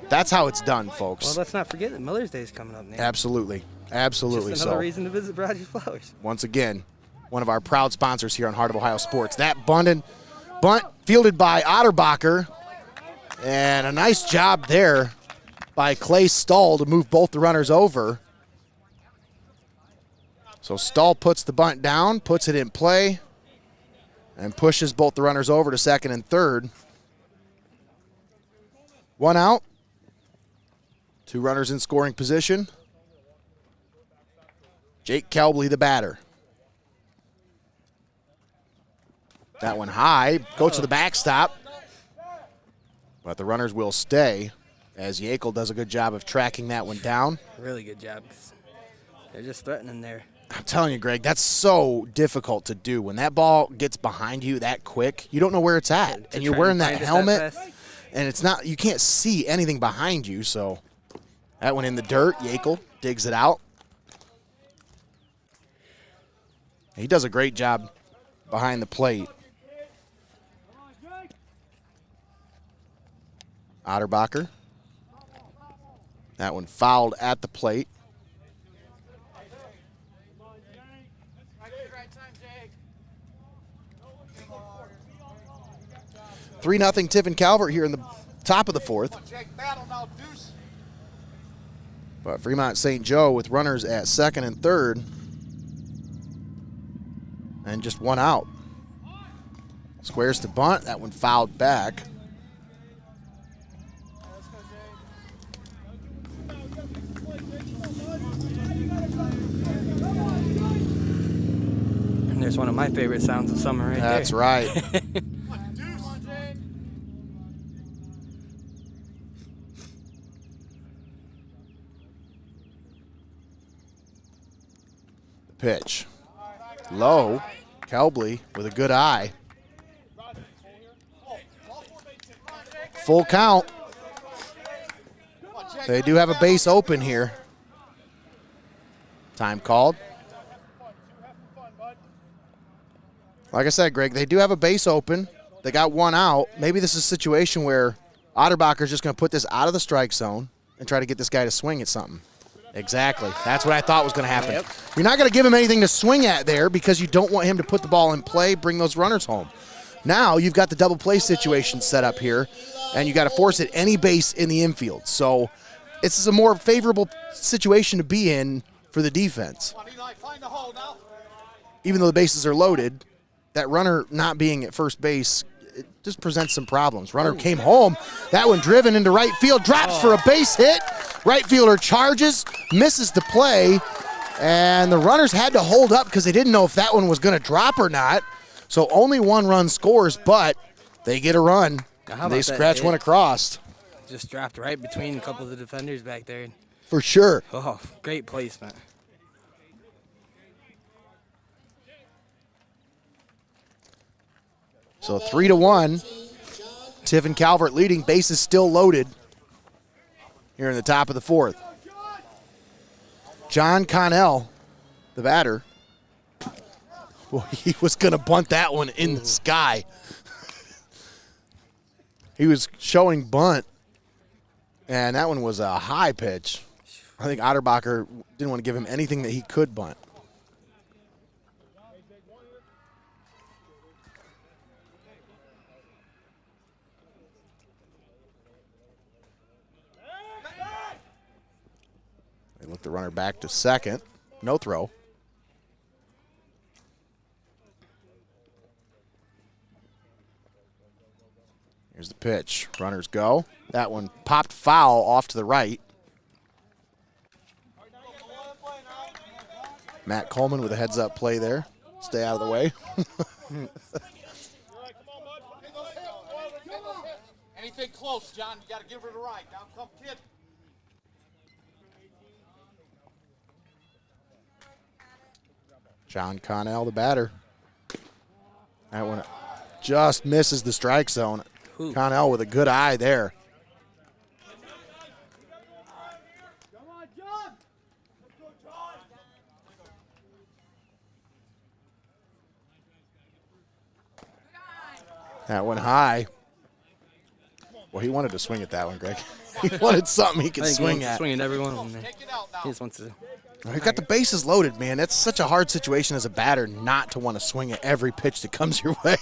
That's how it's done, folks. Well, let's not forget that Miller's Day is coming up, Nate. Absolutely. Just another reason to visit Rodgers Flowers. Once again, one of our proud sponsors here on Heart of Ohio Sports. That bunt fielded by Otterbacher, and a nice job there by Clay Stull to move both the runners over. So Stull puts the bunt down, puts it in play, and pushes both the runners over to second and third. 1 out. 2 runners in scoring position. Jake Kelbley, the batter. That one high, goes to the backstop. But the runners will stay as Yackel does a good job of tracking that one down. Really good job. They're just threatening there. I'm telling you, Greg, that's so difficult to do. When that ball gets behind you that quick, you don't know where it's at. And you're wearing that helmet, and it's not, you can't see anything behind you. So that one in the dirt. Yackel digs it out. He does a great job behind the plate. Otterbacher. That one fouled at the plate. 3-0 Tiffin Calvert here in the top of the fourth. But Fremont St. Joe with runners at second and third. And just one out. Squares to bunt. That one fouled back. And there's one of my favorite sounds of summer right there. That's right. Pitch. Low. Kelbley with a good eye. Full count. They do have a base open here. Time called. Like I said, Greg, they do have a base open. They got one out. Maybe this is a situation where Otterbacher's just going to put this out of the strike zone and try to get this guy to swing at something. Exactly. That's what I thought was going to happen. Yep. You're not going to give him anything to swing at there because you don't want him to put the ball in play, bring those runners home. Now you've got the double play situation set up here, and you got to force it any base in the infield. So this is a more favorable situation to be in for the defense. Even though the bases are loaded, that runner not being at first base, it just presents some problems. Runner came home. That one driven into right field, drops for a base hit. Right fielder charges, misses the play, and the runners had to hold up because they didn't know if that one was going to drop or not. So only one run scores, but they get a run. They scratch one across. Just dropped right between a couple of the defenders back there. For sure. Oh, great placement. So 3-1. Tiffin Calvert leading. Bases still loaded here in the top of the fourth. John Connell, the batter. Well, he was going to bunt that one in the sky. He was showing bunt, and that one was a high pitch. I think Otterbacher didn't want to give him anything that he could bunt. They look the runner back to second. No throw. Here's the pitch. Runners go. That one popped foul off to the right. Matt Coleman with a heads-up play there. Stay out of the way. Anything close, John, you got to give her the right. Now come, kid. John Connell, the batter. That one just misses the strike zone. Ooh. Connell with a good eye there. Come on, John. Let's go, John. That one high. Well, he wanted to swing at that one, Greg. He wanted something he could swing at. Swinging every one of them there. He just wants to. We've got the bases loaded, man. That's such a hard situation as a batter not to want to swing at every pitch that comes your way.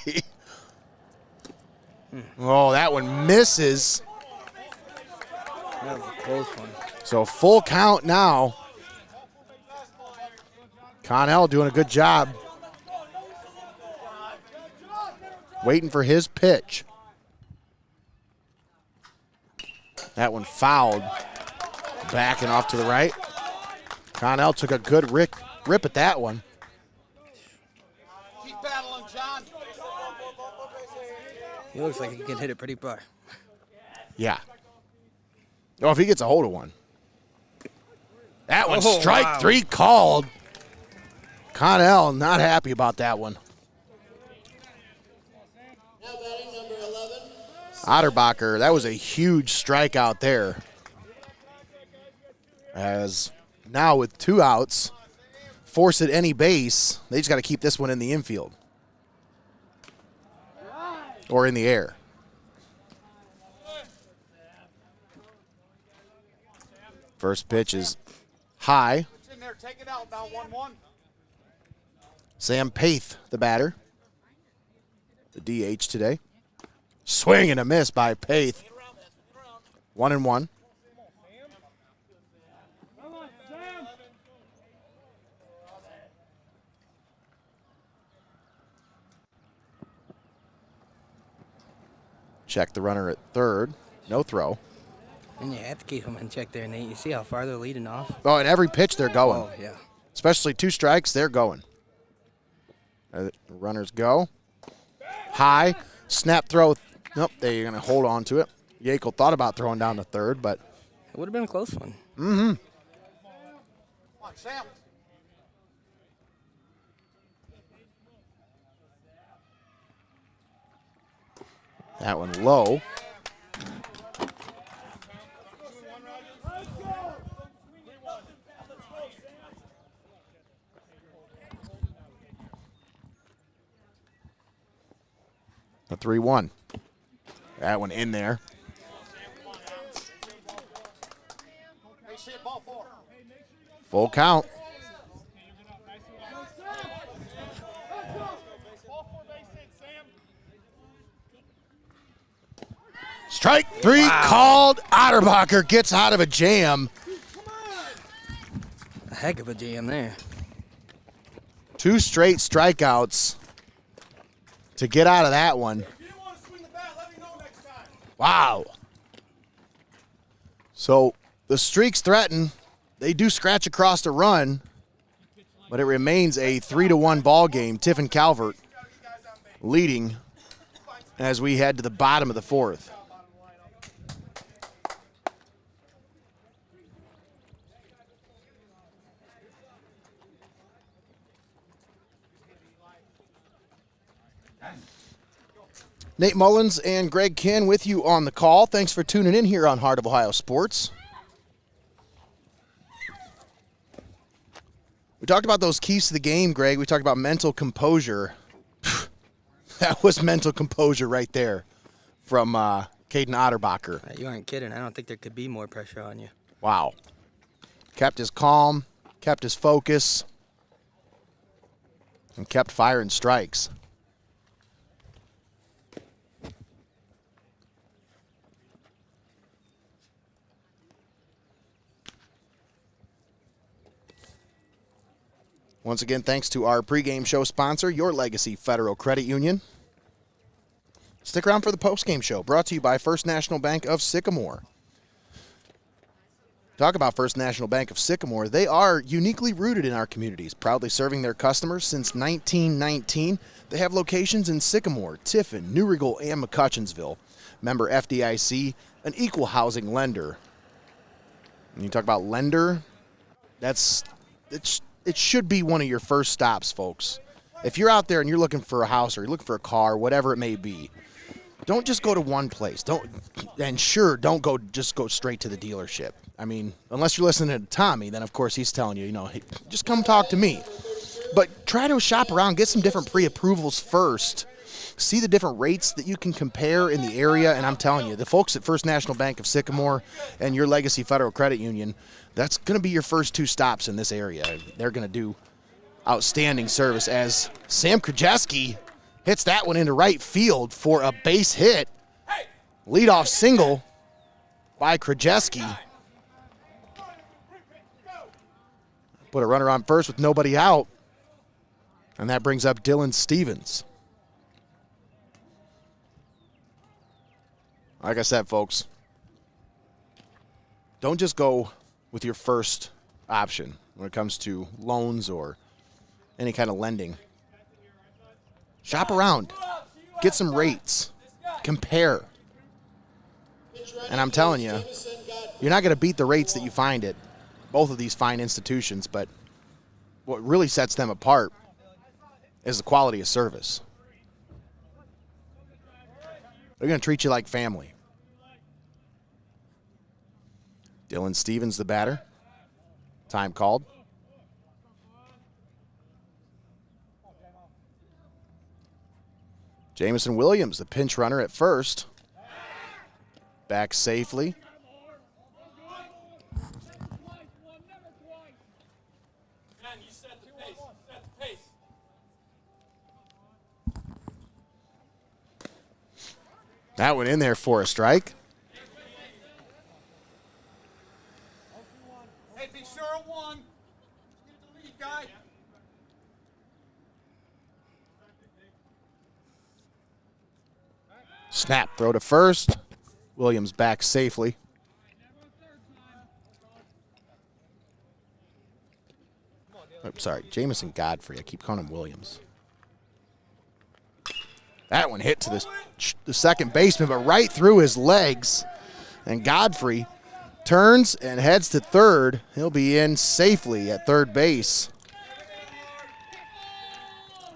Oh, that one misses. That was a close one. So full count now. Connell doing a good job. Waiting for his pitch. That one fouled. Backing off to the right. Connell took a good rip at that one. Keep battling, John. He looks like he can hit it pretty far. Yeah. Oh, if he gets a hold of one. That one, Oh, strike wow. 3 called. Connell not happy about that one. Now batting number 11. Otterbacher, that was a huge strikeout there. As now with 2 outs, force at any base, they just got to keep this one in the infield. Or in the air. First pitch is high. It's in there. Take it out now. 1-1. Sam Paith, the batter. The DH today. Swing and a miss by Paith. 1-1. Check the runner at third. No throw. And you have to keep them in check there, Nate. You see how far they're leading off? Oh, and every pitch they're going. Oh, yeah. Especially 2 strikes, they're going. The runners go. High. Snap throw. Nope, they're going to hold on to it. Yackel thought about throwing down to third, but. It would have been a close one. Mm-hmm. Come on, Sam. That one low. A 3-1. That one in there. Full count. Strike 3 called. Otterbacher gets out of a jam. A heck of a jam there. 2 straight strikeouts to get out of that one. Wow. So the streaks threaten. They do scratch across the run, but it remains a 3-1 ball game. Tiffin Calvert leading as we head to the bottom of the 4th. Nate Mullins and Greg Kinn with you on the call. Thanks for tuning in here on Heart of Ohio Sports. We talked about those keys to the game, Greg. We talked about mental composure. That was mental composure right there from Caden Otterbacher. You aren't kidding. I don't think there could be more pressure on you. Wow. Kept his calm, kept his focus, and kept firing strikes. Once again, thanks to our pregame show sponsor, Your Legacy Federal Credit Union. Stick around for the postgame show, brought to you by First National Bank of Sycamore. Talk about First National Bank of Sycamore. They are uniquely rooted in our communities, proudly serving their customers since 1919. They have locations in Sycamore, Tiffin, New Riegel, and McCutcheonsville. Member FDIC, an equal housing lender. When you talk about lender, it should be one of your first stops, folks. If you're out there and you're looking for a house or you're looking for a car, whatever it may be, don't just go to one place. Don't just go straight to the dealership. I mean, unless you're listening to Tommy, then of course he's telling you, hey, just come talk to me. But try to shop around, get some different pre-approvals first. See the different rates that you can compare in the area, and I'm telling you, the folks at First National Bank of Sycamore and Your Legacy Federal Credit Union, that's going to be your first 2 stops in this area. They're going to do outstanding service as Sam Krajewski hits that one into right field for a base hit. Leadoff single by Krajewski. Put a runner on first with nobody out, and that brings up Dylan Stevens. Like I said, folks, don't just go with your first option when it comes to loans or any kind of lending. Shop around. Get some rates. Compare. And I'm telling you, you're not going to beat the rates that you find at both of these fine institutions, but what really sets them apart is the quality of service. They're going to treat you like family. Dylan Stevens, the batter. Time called. Jamison Williams, the pinch runner at first. Back safely. That went in there for a strike. Hey, be sure of one. Get the lead, guy. Snap, throw to first. Williams back safely. Oh, sorry, Jamison Godfrey. I keep calling him Williams. That one hit to the second baseman, but right through his legs. And Godfrey turns and heads to third. He'll be in safely at third base.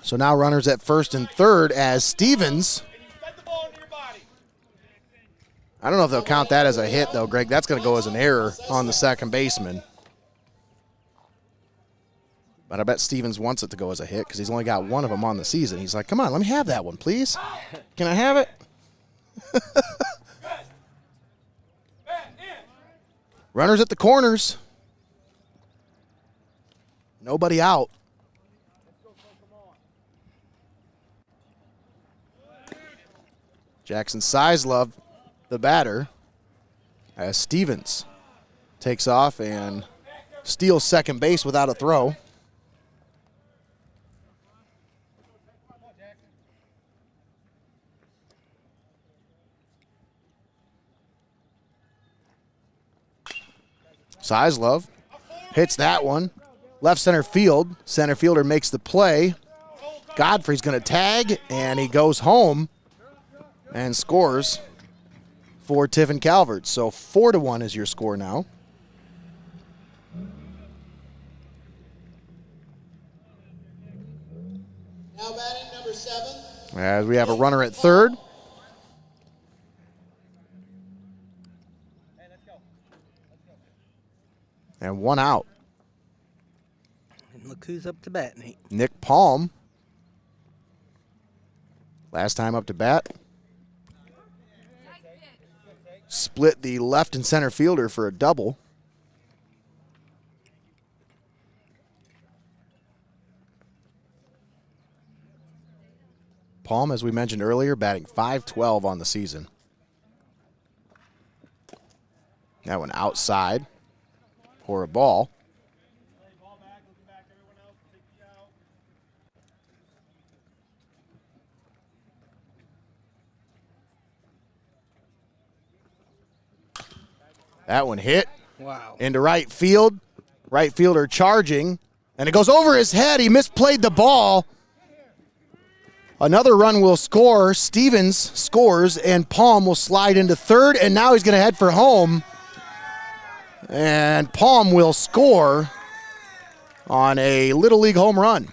So now runners at first and third as Stevens. I don't know if they'll count that as a hit, though, Greg. That's going to go as an error on the second baseman. But I bet Stevens wants it to go as a hit because he's only got one of them on the season. He's like, come on, let me have that one, please. Can I have it? Runners at the corners. Nobody out. Jackson Sizlove, the batter, as Stevens takes off and steals second base without a throw. Sizlove hits that one. Left center field. Center fielder makes the play. Godfrey's going to tag, and he goes home and scores for Tiffin Calvert. So 4-1 is your score now. Now batting number 7. As we have a runner at third. And one out. And look who's up to bat, Nate. Nick Palm. Last time up to bat. Split the left and center fielder for a double. Palm, as we mentioned earlier, batting .512 on the season. That one outside for a ball. That one hit. Wow. Into right field. Right fielder charging. And it goes over his head. He misplayed the ball. Another run will score. Stevens scores, and Palm will slide into third, and now he's going to head for home. And Palm will score on a Little League home run.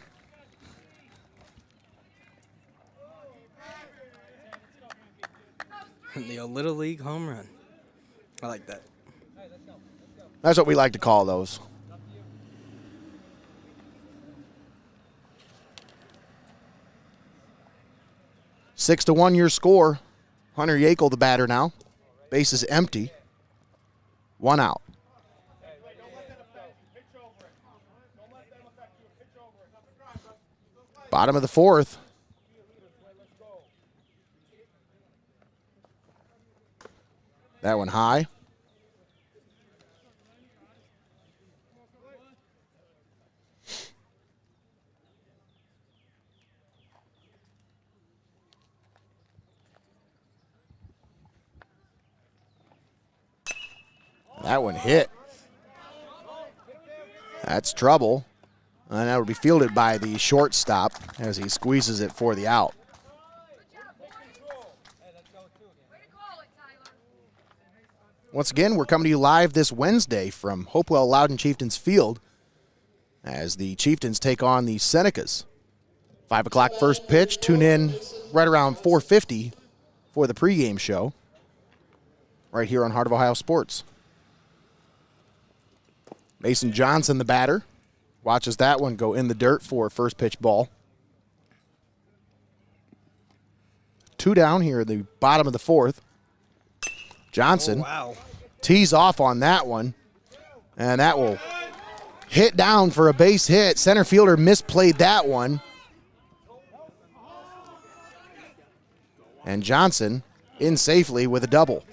The Little League home run. I like that. That's what we like to call those. Six to 1 your score. Hunter Yackel the batter now. Base is empty. One out. Bottom of the fourth. That one high. That one hit. That's trouble. And that will be fielded by the shortstop as he squeezes it for the out. Once again, we're coming to you live this Wednesday from Hopewell Loudon Chieftains Field as the Chieftains take on the Senecas. 5 o'clock first pitch. Tune in right around 4:50 for the pregame show right here on Heart of Ohio Sports. Mason Johnson, the batter, watches that one go in the dirt for a first pitch ball. 2 down here at the bottom of the fourth. Johnson tees off on that one, and that will hit down for a base hit. Center fielder misplayed that one. And Johnson in safely with a double.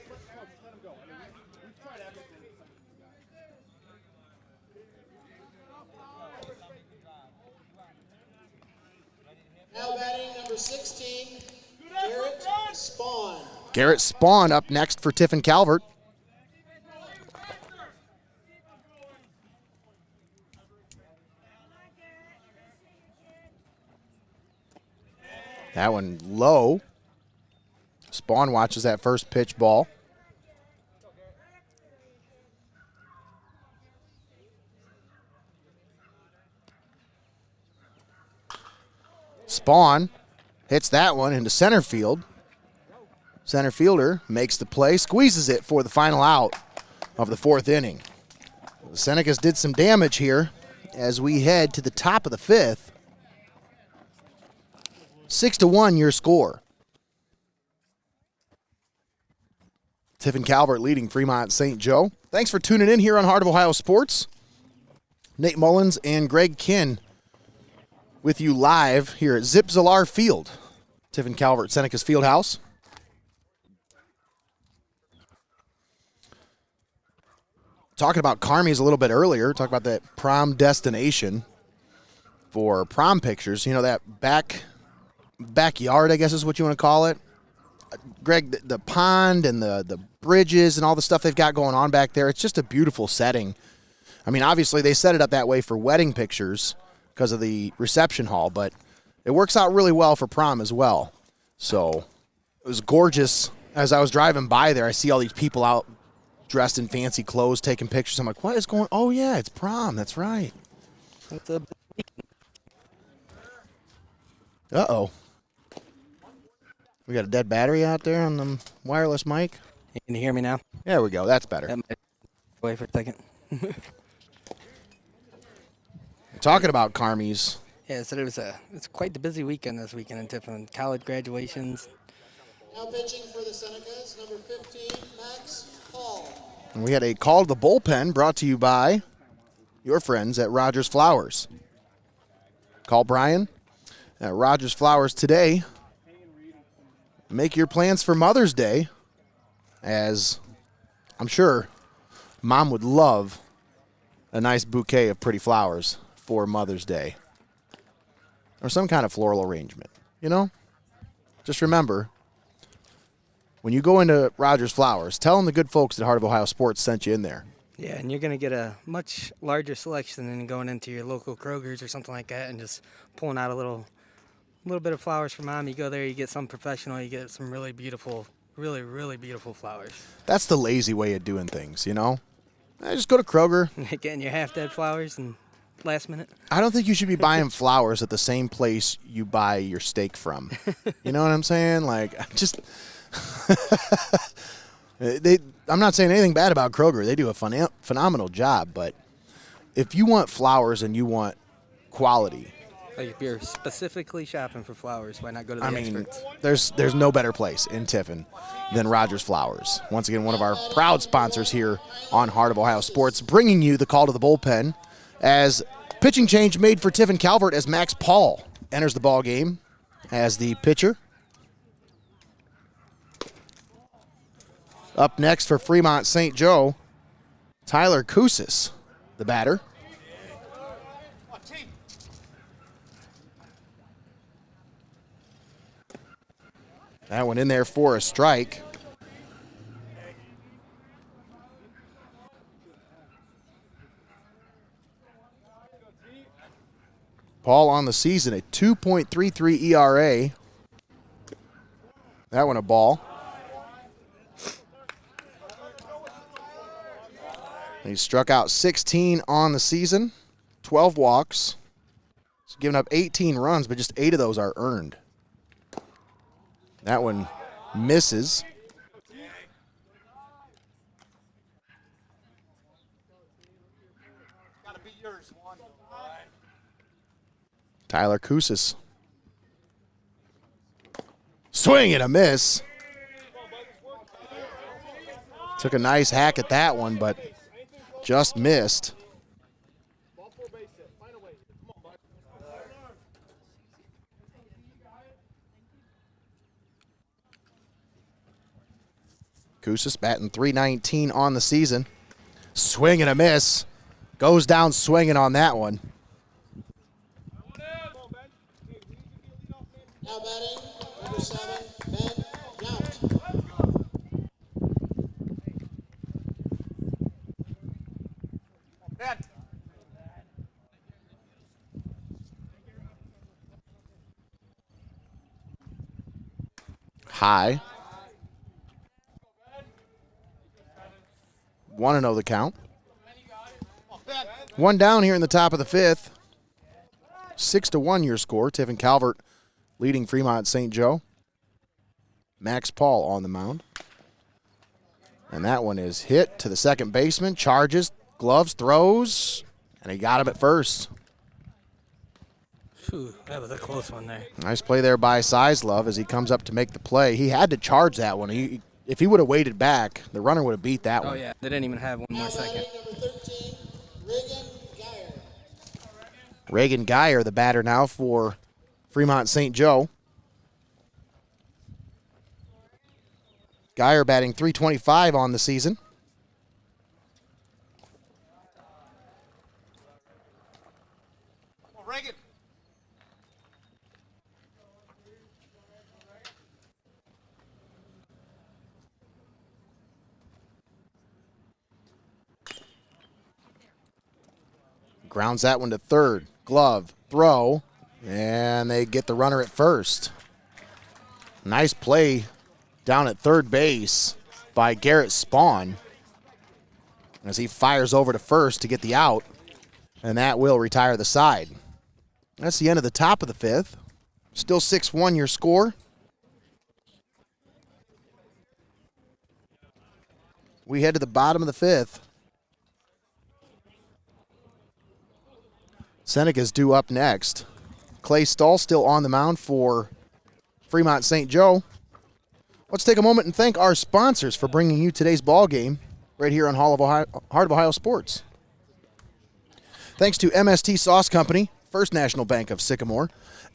Now batting number 16, Garrett Spawn. Garrett Spawn up next for Tiffin Calvert. That one low. Spawn watches that first pitch ball. Spawn hits that one into center field. Center fielder makes the play, squeezes it for the final out of the 4th inning. The Senecas did some damage here as we head to the top of the 5th. 6-1 your score. Tiffin Calvert leading Fremont St. Joe. Thanks for tuning in here on Heart of Ohio Sports. Nate Mullins and Greg Kinn with you live here at Zip Zalar Field. Tiffin Calvert, Seneca's Fieldhouse. Talking about Carmies a little bit earlier, talking about that prom destination for prom pictures. You know, that backyard, I guess is what you want to call it. Greg, the pond and the bridges and all the stuff they've got going on back there, it's just a beautiful setting. I mean, obviously they set it up that way for wedding pictures because of the reception hall, but it works out really well for prom as well. So it was gorgeous. As I was driving by there, I see all these people out dressed in fancy clothes taking pictures. I'm like, what is going on? Oh, yeah, it's prom. That's right. Uh-oh. We got a dead battery out there on the wireless mic. Can you hear me now? There we go. That's better. Wait for a second. Talking about Carmies. Yeah, so it's quite the busy weekend this weekend in Tiffin. College graduations. Now pitching for the Senecas, number 15, Max Paul. And we had a call to the bullpen brought to you by your friends at Rodgers Flowers. Call Brian at Rodgers Flowers today. Make your plans for Mother's Day, as I'm sure Mom would love a nice bouquet of pretty flowers for Mother's Day. Or some kind of floral arrangement, you know? Just remember, when you go into Rodgers Flowers, tell them the good folks at Heart of Ohio Sports sent you in there. Yeah, and you're going to get a much larger selection than going into your local Kroger's or something like that and just pulling out a little bit of flowers for Mom. You go there, you get some professional, you get some really beautiful, really, really beautiful flowers. That's the lazy way of doing things, you know? Just go to Kroger. Getting your half-dead flowers and last minute. I don't think you should be buying flowers at the same place you buy your steak from. You know what I'm saying? Like, just... I'm not saying anything bad about Kroger. They do a phenomenal job, but if you want flowers and you want quality... Like if you're specifically shopping for flowers, why not go to the experts? There's no better place in Tiffin than Rodgers Flowers. Once again, one of our proud sponsors here on Heart of Ohio Sports, bringing you the call to the bullpen as pitching change made for Tiffin Calvert as Max Paul enters the ball game as the pitcher. Up next for Fremont St. Joe, Tyler Kusis, the batter. That one in there for a strike. Paul on the season, a 2.33 ERA. That one a ball. He struck out 16 on the season, 12 walks. He's given up 18 runs, but just 8 of those are earned. That one misses. Tyler Kusis. Swing and a miss. Took a nice hack at that one, but just missed. Koussis batting .319 on the season. Swing and a miss. Goes down swinging on that one. Now batting, number 7, Ben Yount. Ben. High. 1-0 the count. One down here in the top of the 5th. 6-1 your score. Tiffin Calvert leading Fremont St. Joe. Max Paul on the mound. And that one is hit to the second baseman. Charges, gloves, throws, and he got him at first. Phew, that was a close one there. Nice play there by Sizlove as he comes up to make the play. He had to charge that one. If he would have waited back, the runner would have beat that one. Oh, yeah. They didn't even have one more Now second. batting, number 13, Reagan Geyer. Reagan Geyer, the batter now for Fremont St. Joe. Geyer batting .325 on the season. Come on, Reagan. Grounds that one to third. Glove, throw, and they get the runner at first. Nice play down at third base by Garrett Spawn as he fires over to first to get the out, and that will retire the side. That's the end of the top of the 5th. Still 6-1 your score. We head to the bottom of the 5th. Seneca's due up next. Clay Stahl still on the mound for Fremont St. Joe. Let's take a moment and thank our sponsors for bringing you today's ball game right here on Heart of Ohio Sports. Thanks to MST Sauce Company, First National Bank of Sycamore,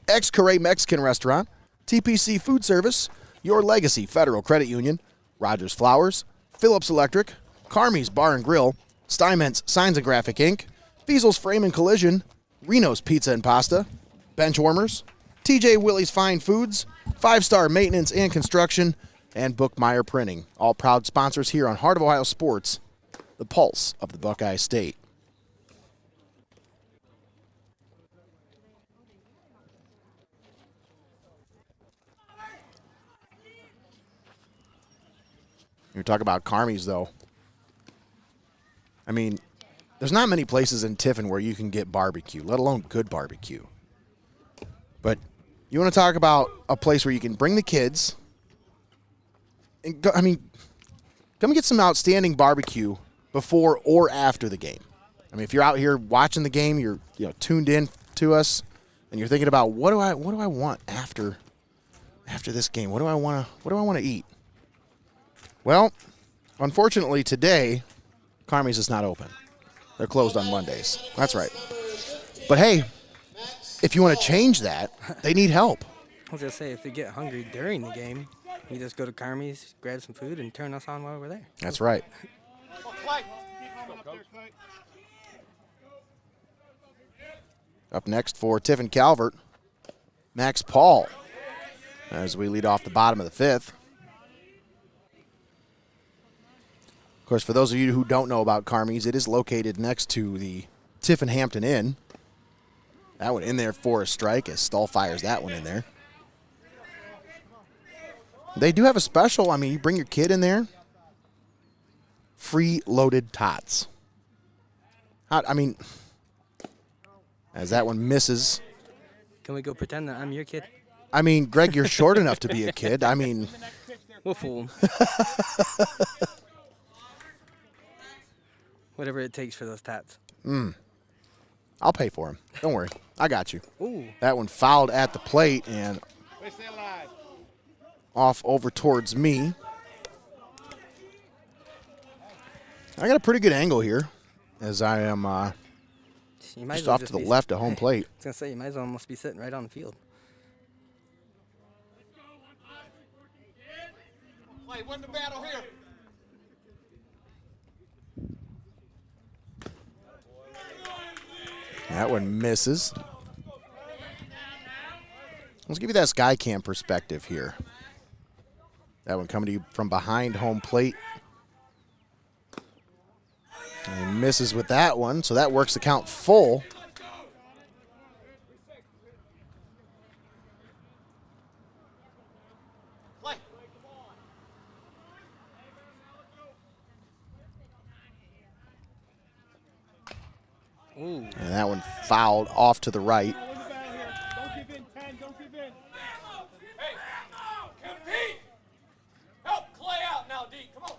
Xcaret Mexican Restaurant, TPC Food Service, Your Legacy Federal Credit Union, Rodgers Flowers, Phillips Electric, Carmies Bar and Grill, Steinmetz Signs and Graphic Inc., Feasel's Frame and Collision, Reno's Pizza and Pasta, Benchwarmers, TJ Willie's Fine Foods, 5-Star Maintenance and Construction, and Bookmeyer Printing. All proud sponsors here on Heart of Ohio Sports, the pulse of the Buckeye State. You're talking about Carmies, though. I mean, there's not many places in Tiffin where you can get barbecue, let alone good barbecue. But you want to talk about a place where you can bring the kids and go, come get some outstanding barbecue before or after the game. I mean, if you're out here watching the game, you're tuned in to us, and you're thinking about what do I want after this game? What do I want to eat? Well, unfortunately today, Carmies is not open. They're closed on Mondays. That's right. But hey, if you want to change that, they need help. I was going to say, if you get hungry during the game, you just go to Carmies, grab some food, and turn us on while we're there. That's right. Come on, Clay. Up next for Tiffin Calvert, Max Paul, as we lead off the bottom of the 5th. Of course, for those of you who don't know about Carmies, it is located next to the Tiffin Hampton Inn. That one in there for a strike as Stahl fires that one in there. They do have a special. I mean, you bring your kid in there, free loaded tots. As that one misses. Can we go pretend that I'm your kid? I mean, Greg, you're short enough to be a kid. I mean, We'll fool him. Whatever it takes for those tats. I'll pay for him. Don't worry. I got you. Ooh. That one fouled at the plate and off over towards me. I got a pretty good angle here as I am just off to the left of home plate. I was going to say, you might as well almost be sitting right on the field. Clay, win the battle here. That one misses. Let's give you that sky cam perspective here. That one coming to you from behind home plate. And he misses with that one, so that works the count full. Ooh. And that one fouled off to the right. Don't give in, 10. Don't give in. Hey, compete. Help Clay out now, D. Come on.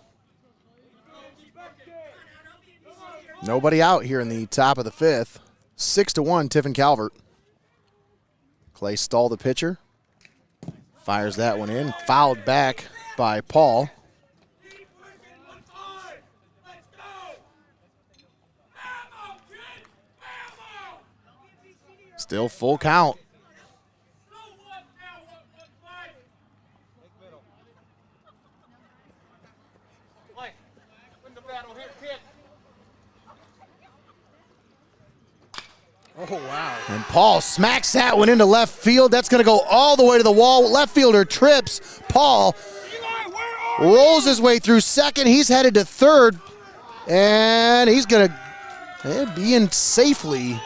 Nobody out here in the top of the fifth. 6-1, Tiffin Calvert. Clay stalled the pitcher. Fires that one in. Fouled back by Paul. Still full count. Oh, wow. And Paul smacks that one into left field. That's going to go all the way to the wall. Left fielder trips. Paul rolls his way through second. He's headed to third. And he's going to be in safely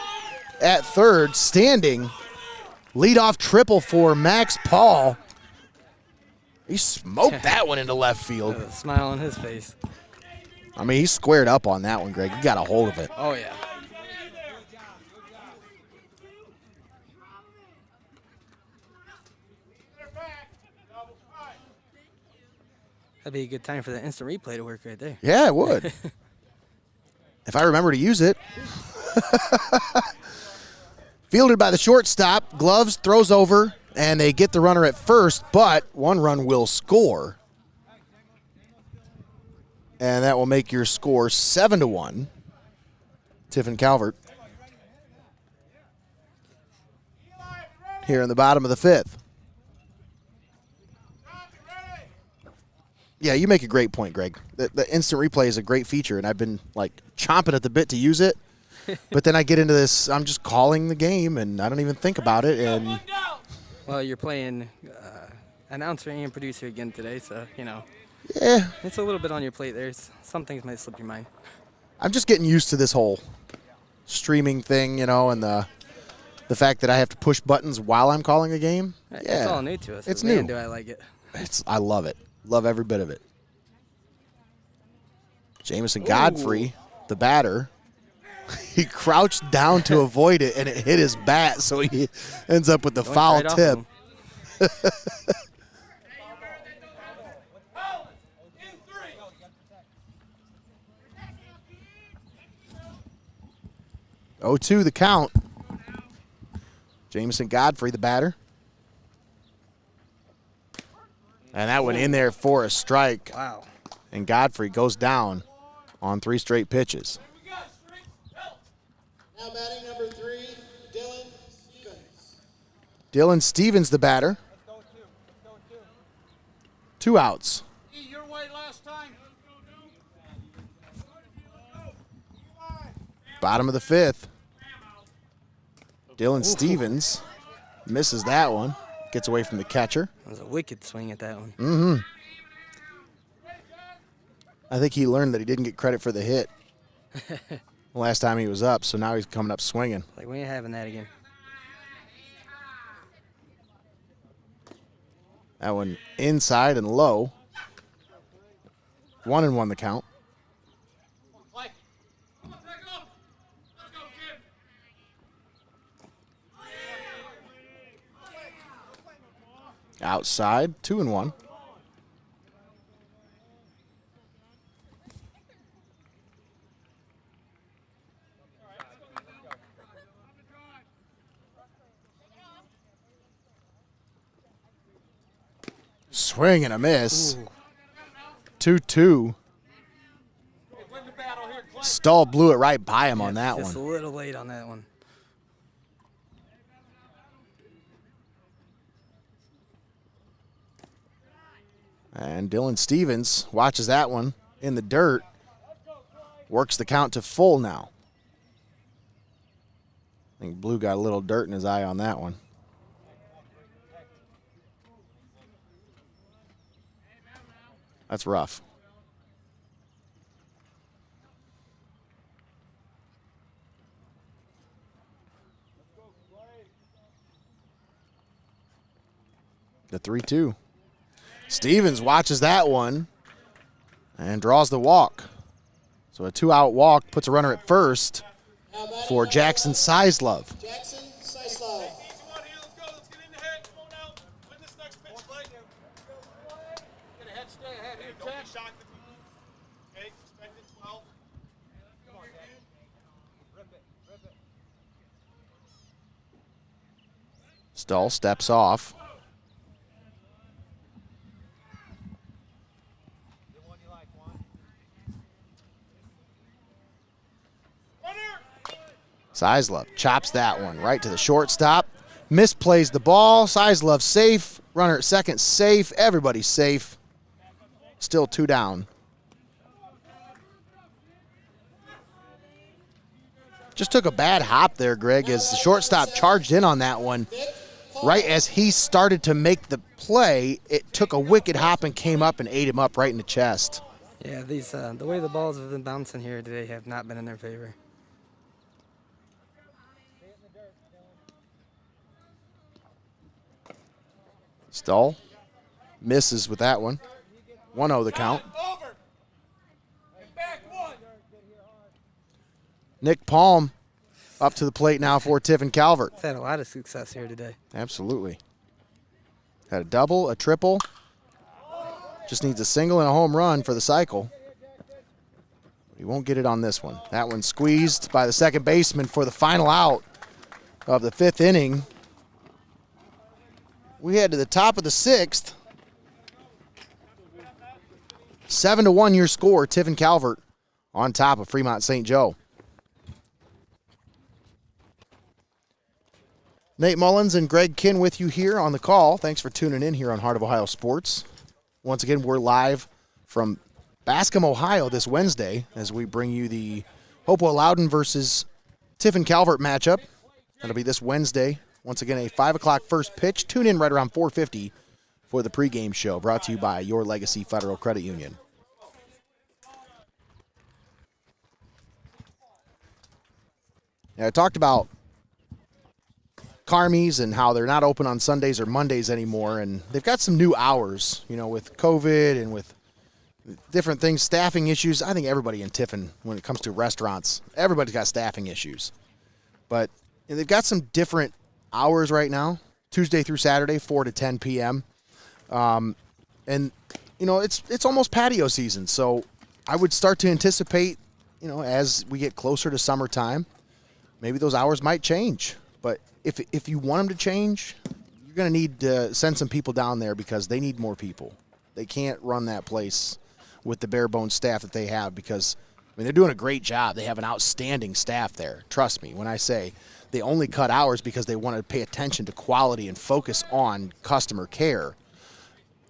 at third, standing. Leadoff triple for Max Paul. He smoked that one into left field. A smile on his face. I mean, he squared up on that one, Greg. He got a hold of it. Oh, yeah. That'd be a good time for the instant replay to work right there. Yeah, it would. If I remember to use it. Fielded by the shortstop. Gloves, throws over, and they get the runner at first, but one run will score. And that will make your score 7-1. Tiffin Calvert. Here in the bottom of the fifth. Yeah, you make a great point, Greg. The instant replay is a great feature, and I've been, like, chomping at the bit to use it. But then I get into this, I'm just calling the game, and I don't even think about it. And well, you're playing announcer and producer again today, so, you know. Yeah. It's a little bit on your plate there. Some things might slip your mind. I'm just getting used to this whole streaming thing, you know, and the fact that I have to push buttons while I'm calling a game. Yeah. It's all new to us. It's Man, new. do I like it. I love it. Love every bit of it. Jamison Godfrey, the batter, he crouched down to avoid it, and it hit his bat, so he ends up with the foul right tip. 0-2 the count. Jamison Godfrey, the batter. And that went in there for a strike. Wow. And Godfrey goes down on 3 straight pitches. Now batting number 3, Dylan Stevens. Dylan Stevens, the batter. 2 outs. Your way last time. Bottom of the fifth. Dylan Stevens misses that one. Gets away from the catcher. That was a wicked swing at that one. Mm-hmm. I think he learned that he didn't get credit for the hit last time he was up, so now he's coming up swinging. Like, we ain't having that again. That one inside and low. 1-1 the count. Outside, 2-1. Swing and a miss. 2-2. Stahl blew it right by him on that Just one. a little late on that one. And Dylan Stevens watches that one in the dirt. Works the count to full now. I think Blue got a little dirt in his eye on that one. That's rough. The 3-2. Stevens watches that one and draws the walk. So a 2-out walk puts a runner at first for Jackson Sizelove. Jackson Sizelove. Easy one here. Let's go. Let's get in the head. Come on out. Win this next pitch, Clay. Get ahead. Stay ahead here. Don't be shocked if you lose. Okay. Expect it 12. Come on, Dad. Rip it. Rip it. Stull steps off. Sizelove chops that one right to the shortstop. Misplays the ball. Sizelove safe. Runner at second safe. Everybody's safe. Still 2 down. Just took a bad hop there, Greg, as the shortstop charged in on that one. Right as he started to make the play, it took a wicked hop and came up and ate him up right in the chest. Yeah, these the way the balls have been bouncing here today have not been in their favor. Stull misses with that one. 1-0 the count. Over. And back one. Nick Palm up to the plate now for Tiffin Calvert. He's had a lot of success here today. Absolutely. Had a double, a triple. Just needs a single and a home run for the cycle. He won't get it on this one. That one squeezed by the second baseman for the final out of the 5th inning. We head to the top of the 6th. 7-1 your score. Tiffin Calvert on top of Fremont St. Joe. Nate Mullins and Greg Kinn with you here on the call. Thanks for tuning in here on Heart of Ohio Sports. Once again, we're live from Bascom, Ohio this Wednesday as we bring you the Hopewell Loudon versus Tiffin Calvert matchup. That'll be this Wednesday. Once again, a 5 o'clock first pitch. Tune in right around 4:50 for the pregame show, brought to you by Your Legacy Federal Credit Union. Now, I talked about Carmies and how they're not open on Sundays or Mondays anymore, and they've got some new hours, you know, with COVID and with different things, staffing issues. I think everybody in Tiffin, when it comes to restaurants, everybody's got staffing issues. But they've got some different hours right now, Tuesday through Saturday, 4 to 10 p.m. And, you know, it's almost patio season, so I would start to anticipate, you know, as we get closer to summertime, maybe those hours might change. But if you want them to change, you're going to need to send some people down there because they need more people. They can't run that place with the bare bones staff that they have because, I mean, they're doing a great job. They have an outstanding staff there. Trust me when I say they only cut hours because they want to pay attention to quality and focus on customer care.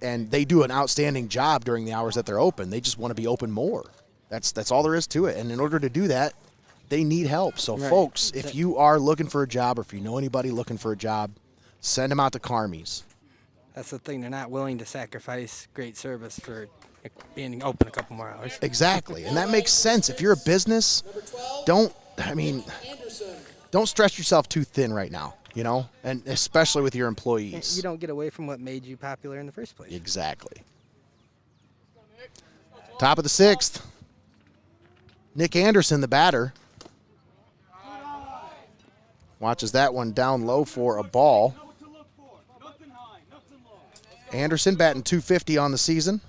And they do an outstanding job during the hours that they're open. They just want to be open more. That's all there is to it. And in order to do that, they need help. So, right. Folks, if you are looking for a job or if you know anybody looking for a job, send them out to Carmies. That's the thing. They're not willing to sacrifice great service for being open a couple more hours. Exactly. And that makes sense. If you're a business, don't stretch yourself too thin right now, you know, and especially with your employees. You don't get away from what made you popular in the first place. Exactly. Top of the 6th. Nick Anderson, the batter, watches that one down low for a ball. Anderson batting .250 on the season.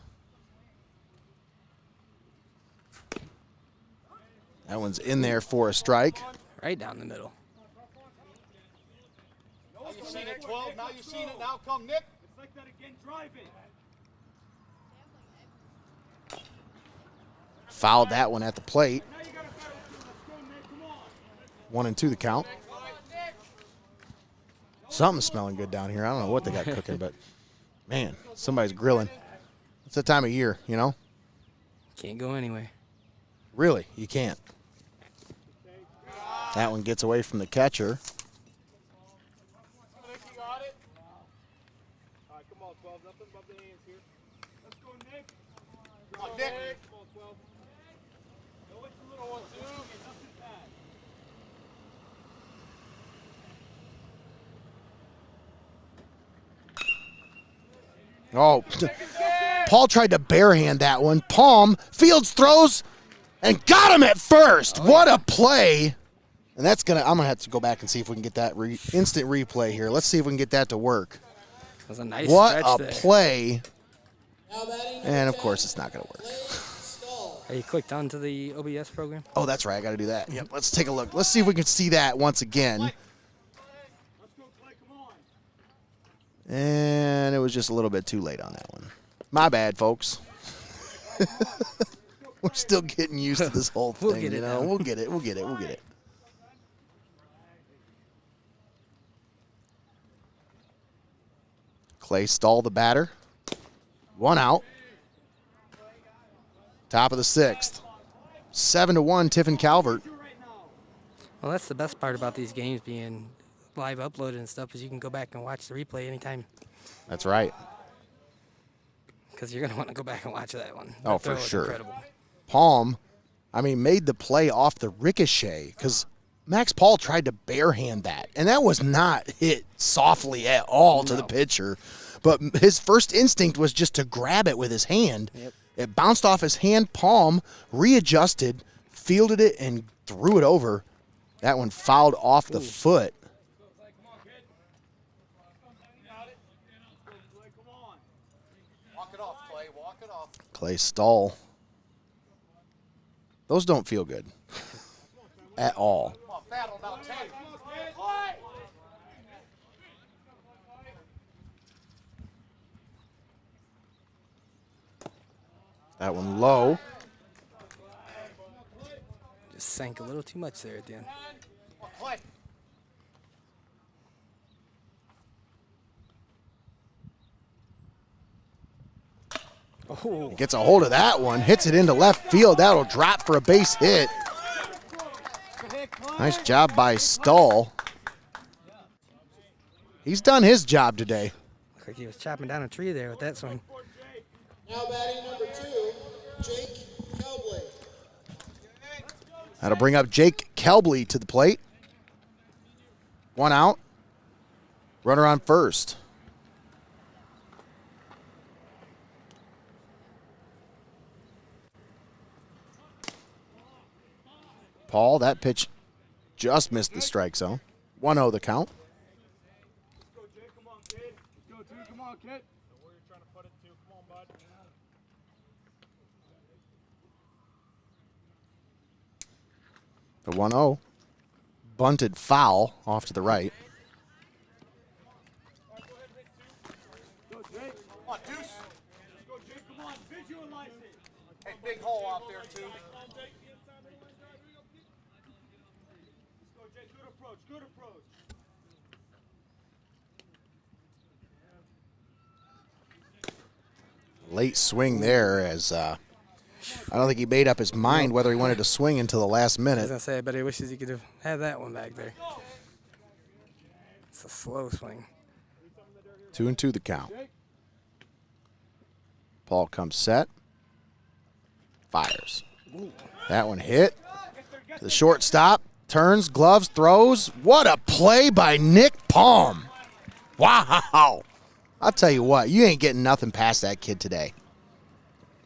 That one's in there for a strike. Right down the middle. Now you've seen it, 12. Now you've seen it. Now come, Nick. It's like that again. Drive it. Fouled that one at the plate. 1-2 the count. Something's smelling good down here. I don't know what they got cooking, but, man, somebody's grilling. It's that time of year, you know? Can't go anywhere. Really, you can't. That one gets away from the catcher. hit. Oh, Paul tried to barehand that one. Palm, Fields throws, and got him at first. What a play. And that's I'm going to have to go back and see if we can get that instant replay here. Let's see if we can get that to work. That was a nice What stretch a there. play. Now batting And, of course, it's not going to work. Are you clicked onto the OBS program? Oh, that's right. I got to do that. Yep. Let's take a look. Let's see if we can see that once again. And it was just a little bit too late on that one. My bad, folks. We're still getting used to this whole thing. We'll get it now. We'll get it. We'll get it. Clay Stahl, the batter. 1 out. Top of the 6th. 7-1, Tiffin Calvert. Well, that's the best part about these games being live uploaded and stuff is you can go back and watch the replay anytime That's right. because you're going to want to go back and watch that one. Oh, That for throw was sure. Incredible. Palm, made the play off the ricochet because Max Paul tried to barehand that, and that was not hit softly at all to the pitcher. But his first instinct was just to grab it with his hand. Yep. It bounced off his hand, palm, readjusted, fielded it, and threw it over. That one fouled off the foot. Walk it off, Clay. Walk it off. Clay Stahl. Those don't feel good at all. Come on, battle now, 10. That one low. Just sank a little too much there at the end. Come on, Clay. Oh, Gets a hold of that one, hits it into left field. That'll drop for a base hit. Nice job by Stahl. He's done his job today. looked like he was chopping down a tree there with that swing. Now batting number 2, Jake Kelbley. That'll bring up Jake Kelbley to the plate. 1 out. Runner on first. Paul, that pitch just missed the strike zone. 1-0 the count. Let's go, Jake. Come on, kid. Let's go, two. Come on, kid. So where you're trying to put it to. Come on, bud. The 1-0. Bunted foul off to the right. Go, Jake. Come on, deuce. Let's go, Jake. Come on. Visualize it. Hey, big hole out there, too. Let's go, Jake. Good approach. Good approach. Late swing there as I don't think he made up his mind whether he wanted to swing until the last I was minute. going to say, I bet he wishes he could have had that one back there. It's a slow swing. 2-2 the count. Paul comes set. Fires. That one hit. To the shortstop. Turns, gloves, throws. What a play by Nick Palm. Wow. I'll tell you what, you ain't getting nothing past that kid today.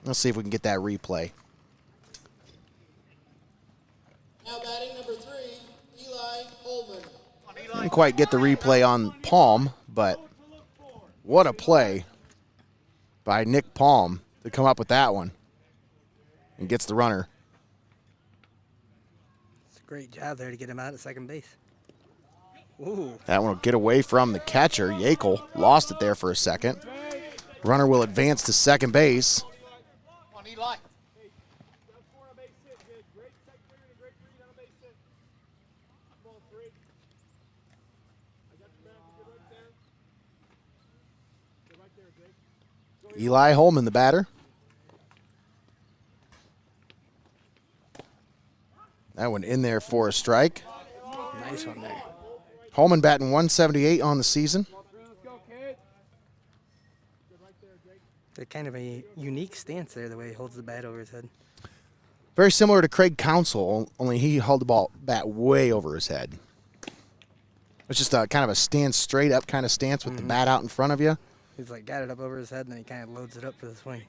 Let's see if we can get that replay. Now batting number 3, Eli Holman. Didn't quite get the replay on Palm, but what a play by Nick Palm to come up with that one and gets the runner. It's a great job there to get him out at second base. Ooh. That one will get away from the catcher. Yackel lost it there for a second. Runner will advance to second base. Come on, Eli. Eli Holman, the batter. That one in there for a strike. Nice one there. Holman batting 178 on the season. But kind of a unique stance there, the way he holds the bat over his head. Very similar to Craig Counsell, only he held the bat way over his head. It's just a kind of a stand straight up kind of stance with the bat out in front of you. He's like got it up over his head, and then he kind of loads it up for the swing.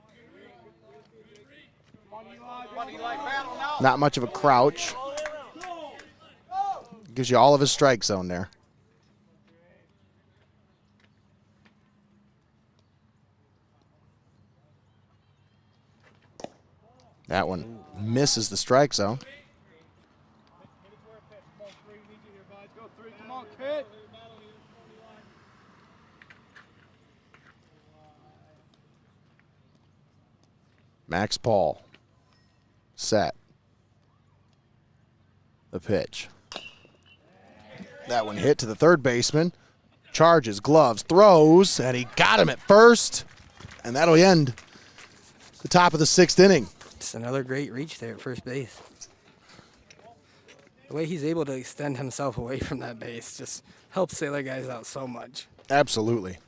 Not much of a crouch. Gives you all of his strike zone there. That one misses the strike zone. Max Paul. Set. The pitch. That one hit to the third baseman. Charges, gloves, throws, and he got him at first. And that'll end the top of the 6th inning. Just another great reach there at first base. The way he's able to extend himself away from that base just helps the other guys out so much. Absolutely.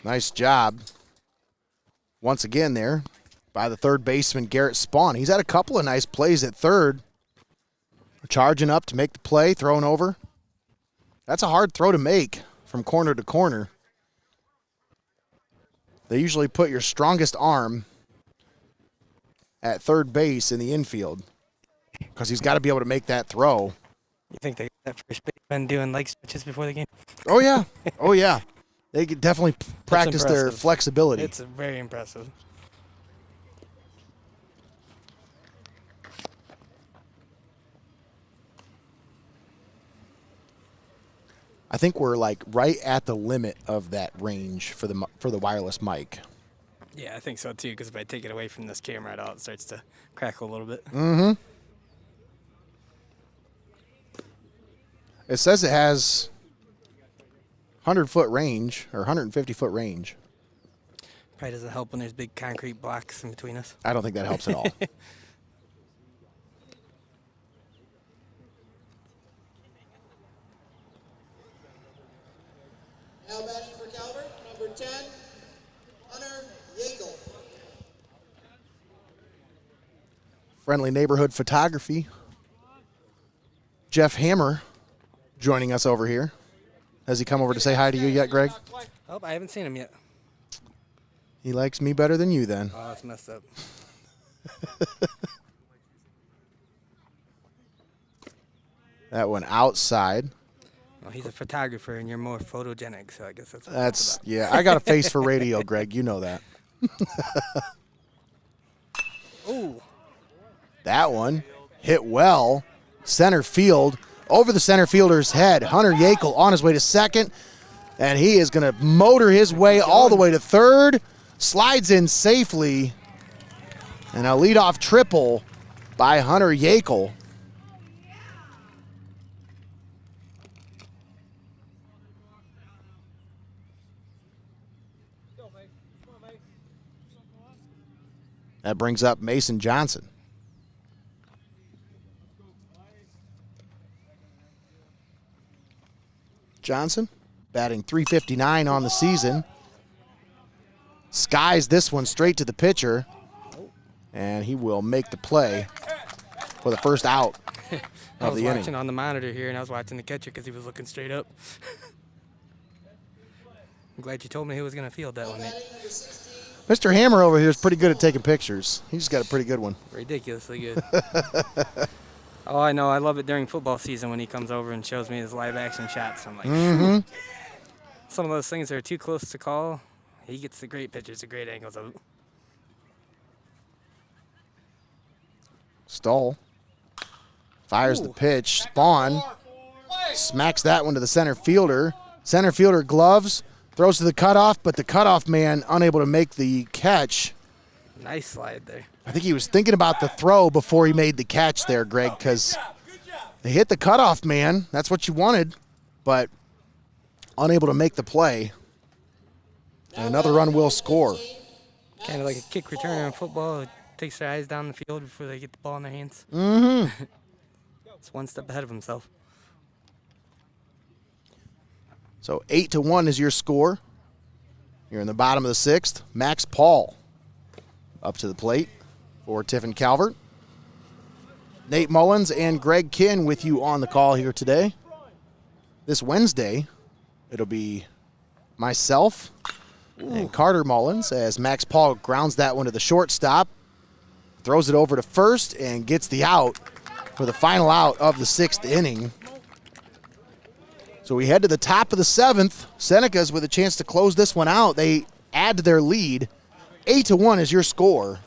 Nice job. Once again there by the third baseman, Garrett Spawn. He's had a couple of nice plays at third. Charging up to make the play, throwing over. That's a hard throw to make from corner to corner. They usually put your strongest arm at third base in the infield because he's got to be able to make that throw. You think they got that first baseman doing leg stretches before the game? Oh, yeah. Oh, yeah. They could definitely practice their impressive. flexibility. It's very impressive. I think we're like right at the limit of that range for the wireless mic. Yeah, I think so too, because if I take it away from this camera at all, it starts to crackle a little bit. Mm-hmm. It says it has 100-foot range or 150-foot range. Probably doesn't help when there's big concrete blocks in between us. I don't think that helps at all. Now batting for Calvert, number 10, Hunter Yackel. Friendly neighborhood photography. Jeff Hammer joining us over here. Has he come over to say hi to you yet, Greg? Oh, I haven't seen him yet. He likes me better than you then. Oh, that's messed up. That one outside. Well, he's a photographer, and you're more photogenic, so I guess that's what That's, it's about. yeah, I got a face for radio, Greg. You know that. Ooh. That one hit well. Center field. Over the center fielder's head. Hunter Yackel on his way to second. And he is going to motor his way all the way to third. Slides in safely. And a leadoff triple by Hunter Yackel. That brings up Mason Johnson. Johnson batting .359 on the season. Skies this one straight to the pitcher, and he will make the play for the first out I of was the watching inning. on the monitor here, and I was watching the catcher because he was looking straight up. I'm glad you told me he was going to field that one, Nate. Mr. Hammer over here is pretty good at taking pictures. He's just got a pretty good one. Ridiculously good. Oh, I know. I love it during football season when he comes over and shows me his live-action shots. I'm like, phew. Some of those things that are too close to call, he gets the great pictures, the great angles of it. Stoll fires the pitch. Spawn smacks that one to the center fielder. Center fielder gloves, throws to the cutoff, but the cutoff man unable to make the catch. Nice slide there. I think he was thinking about the throw before he made the catch there, Greg, because they hit the cutoff man. That's what you wanted, but unable to make the play. And another run will score. Kind of like a kick returner in football. It takes their eyes down the field before they get the ball in their hands. Mm-hmm. It's one step ahead of himself. So 8-1 is your score. Here in the bottom of the 6th, Max Paul up to the plate for Tiffin Calvert. Nate Mullins and Greg Kinn with you on the call here today. This Wednesday, it'll be myself and Carter Mullins as Max Paul grounds that one to the shortstop, throws it over to first, and gets the out for the final out of the 6th inning. So we head to the top of the 7th. Seneca's with a chance to close this one out. They add to their lead. 8-1 is your score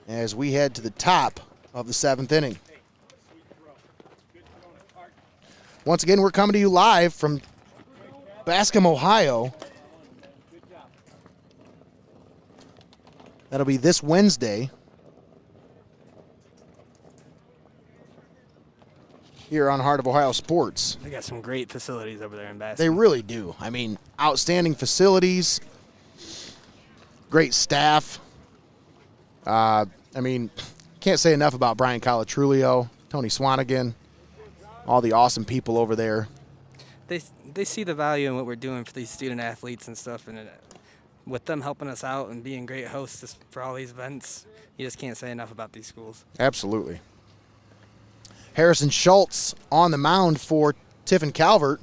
as we head to the top of the 7th inning. Once again, we're coming to you live from Bascom, Ohio. That'll be this Wednesday here on Heart of Ohio Sports. They got some great facilities over there in Bascom. They really do. I mean, outstanding facilities, great staff. Can't say enough about Brian Colatrulio, Tony Swanigan, all the awesome people over there. They see the value in what we're doing for these student athletes and stuff, and with them helping us out and being great hosts for all these events, you just can't say enough about these schools. Absolutely. Harrison Schultz on the mound for Tiffin Calvert.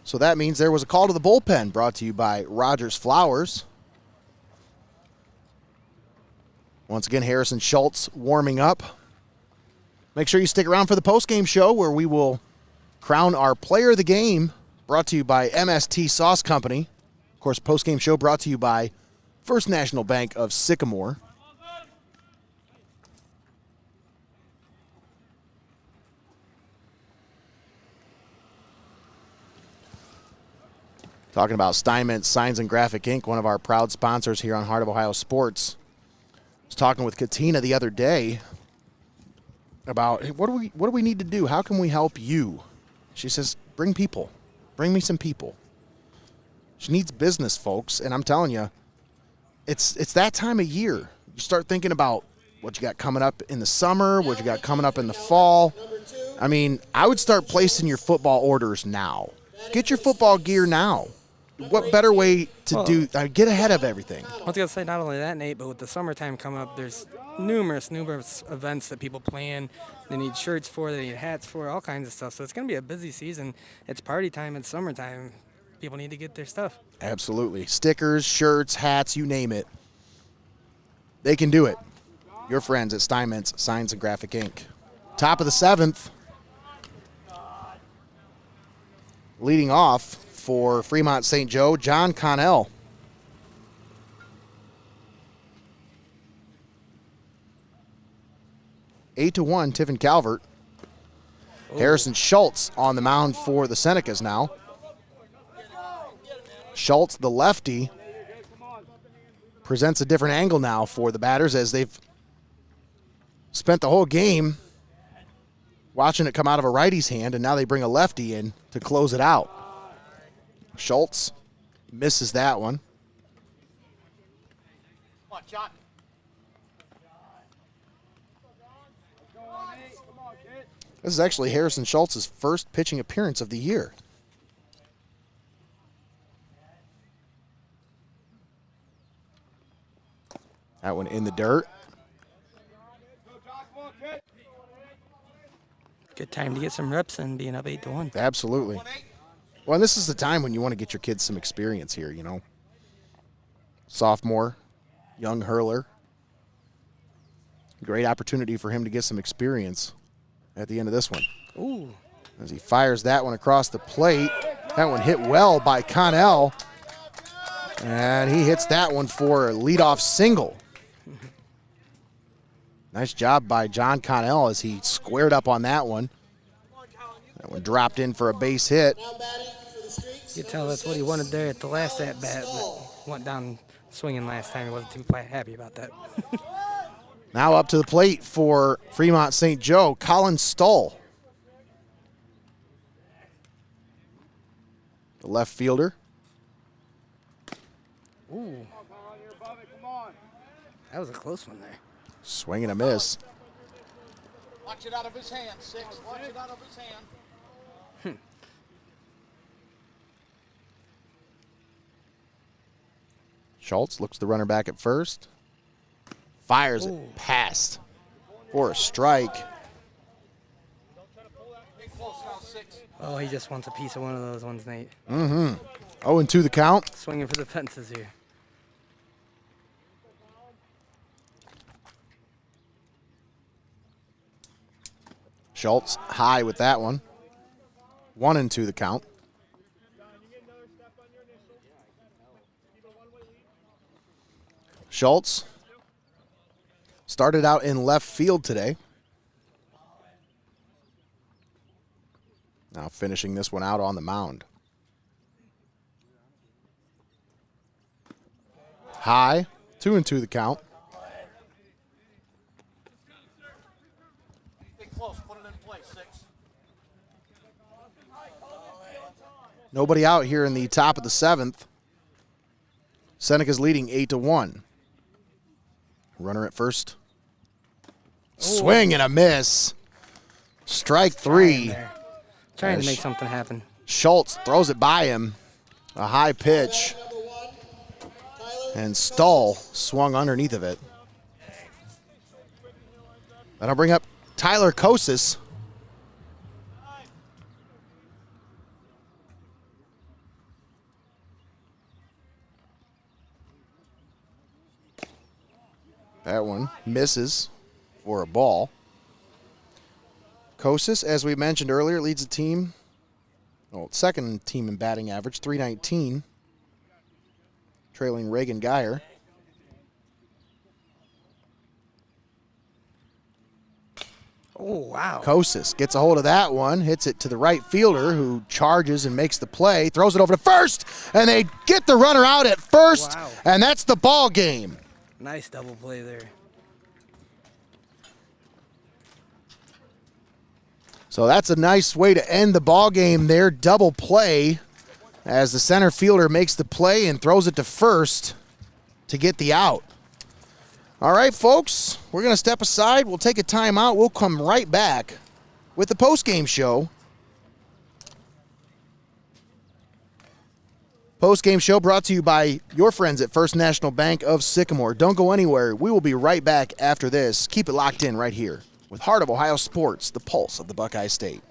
So that means there was a call to the bullpen brought to you by Rodgers Flowers. Once again, Harrison Schultz warming up. Make sure you stick around for the postgame show where we will crown our player of the game, brought to you by MST Sauce Company. Of course, postgame show brought to you by First National Bank of Sycamore. Talking about Steinmetz Signs and Graphic Inc., one of our proud sponsors here on Heart of Ohio Sports. I was talking with Katina the other day about, hey, what do we need to do? How can we help you? She says, bring people. Bring me some people. She needs business folks, and I'm telling you, it's that time of year. You start thinking about what you got coming up in the summer, what you got coming up in the fall. I mean, I would start placing your football orders now. Get your football gear now. What better way to get ahead of everything? I was going to say not only that, Nate, but with the summertime coming up, there's numerous events that people plan. They need shirts for, they need hats for, all kinds of stuff. So it's going to be a busy season. It's party time, it's summertime. People need to get their stuff. Absolutely. Stickers, shirts, hats, you name it. They can do it. Your friends at Steinmetz Signs and Graphic Inc. Top of the 7th. Leading off for Fremont St. Joe, John Connell. Eight to 1, Tiffin Calvert. Harrison Schultz on the mound for the Senecas now. Schultz, the lefty, presents a different angle now for the batters as they've spent the whole game watching it come out of a righty's hand, and now they bring a lefty in to close it out. Schultz misses that one. Come on, John. This is actually Harrison Schultz's first pitching appearance of the year. That one in the dirt. Good time to get some reps in, being up 8-1. Absolutely. Well, and this is the time when you want to get your kids some experience here, you know. Sophomore, young hurler. Great opportunity for him to get some experience at the end of this one. Ooh. As he fires that one across the plate. That one hit well by Connell. And he hits that one for a leadoff single. Nice job by John Connell as he squared up on that one. That one dropped in for a base hit. You can tell that's what he wanted there at the last at-bat, but went down swinging last time. He wasn't too happy about that. Now up to the plate for Fremont St. Joe, Colin Stull. The left fielder. Ooh. That was a close one there. Swing and a miss. Watch it out of his hand, 6. Watch it out of his hand. Schultz looks the runner back at first. Fires it past for a strike. Oh, he just wants a piece of one of those ones, Nate. 0-2 the count. Swinging for the fences here. Schultz high with that one. 1-2 the count. Schultz started out in left field today. Now finishing this one out on the mound. High, 2-2 the count. Nobody out here in the top of the 7th. Seneca's leading 8-1. Runner at first. Swing and a miss. Strike 3. Trying to make something happen. Schultz throws it by him. A high pitch. And Stull swung underneath of it. That'll bring up Tyler Kosis. That one misses for a ball. Kosis, as we mentioned earlier, leads the team. Second team in batting average, 319. Trailing Reagan Geyer. Oh, wow. Kosis gets a hold of that one, hits it to the right fielder who charges and makes the play, throws it over to first, and they get the runner out at first, and that's the ball game. Nice double play there. So that's a nice way to end the ball game there. Double play as the center fielder makes the play and throws it to first to get the out. All right, folks, we're going to step aside. We'll take a timeout. We'll come right back with the postgame show. Postgame show brought to you by your friends at First National Bank of Sycamore. Don't go anywhere. We will be right back after this. Keep it locked in right here with Heart of Ohio Sports, the pulse of the Buckeye State.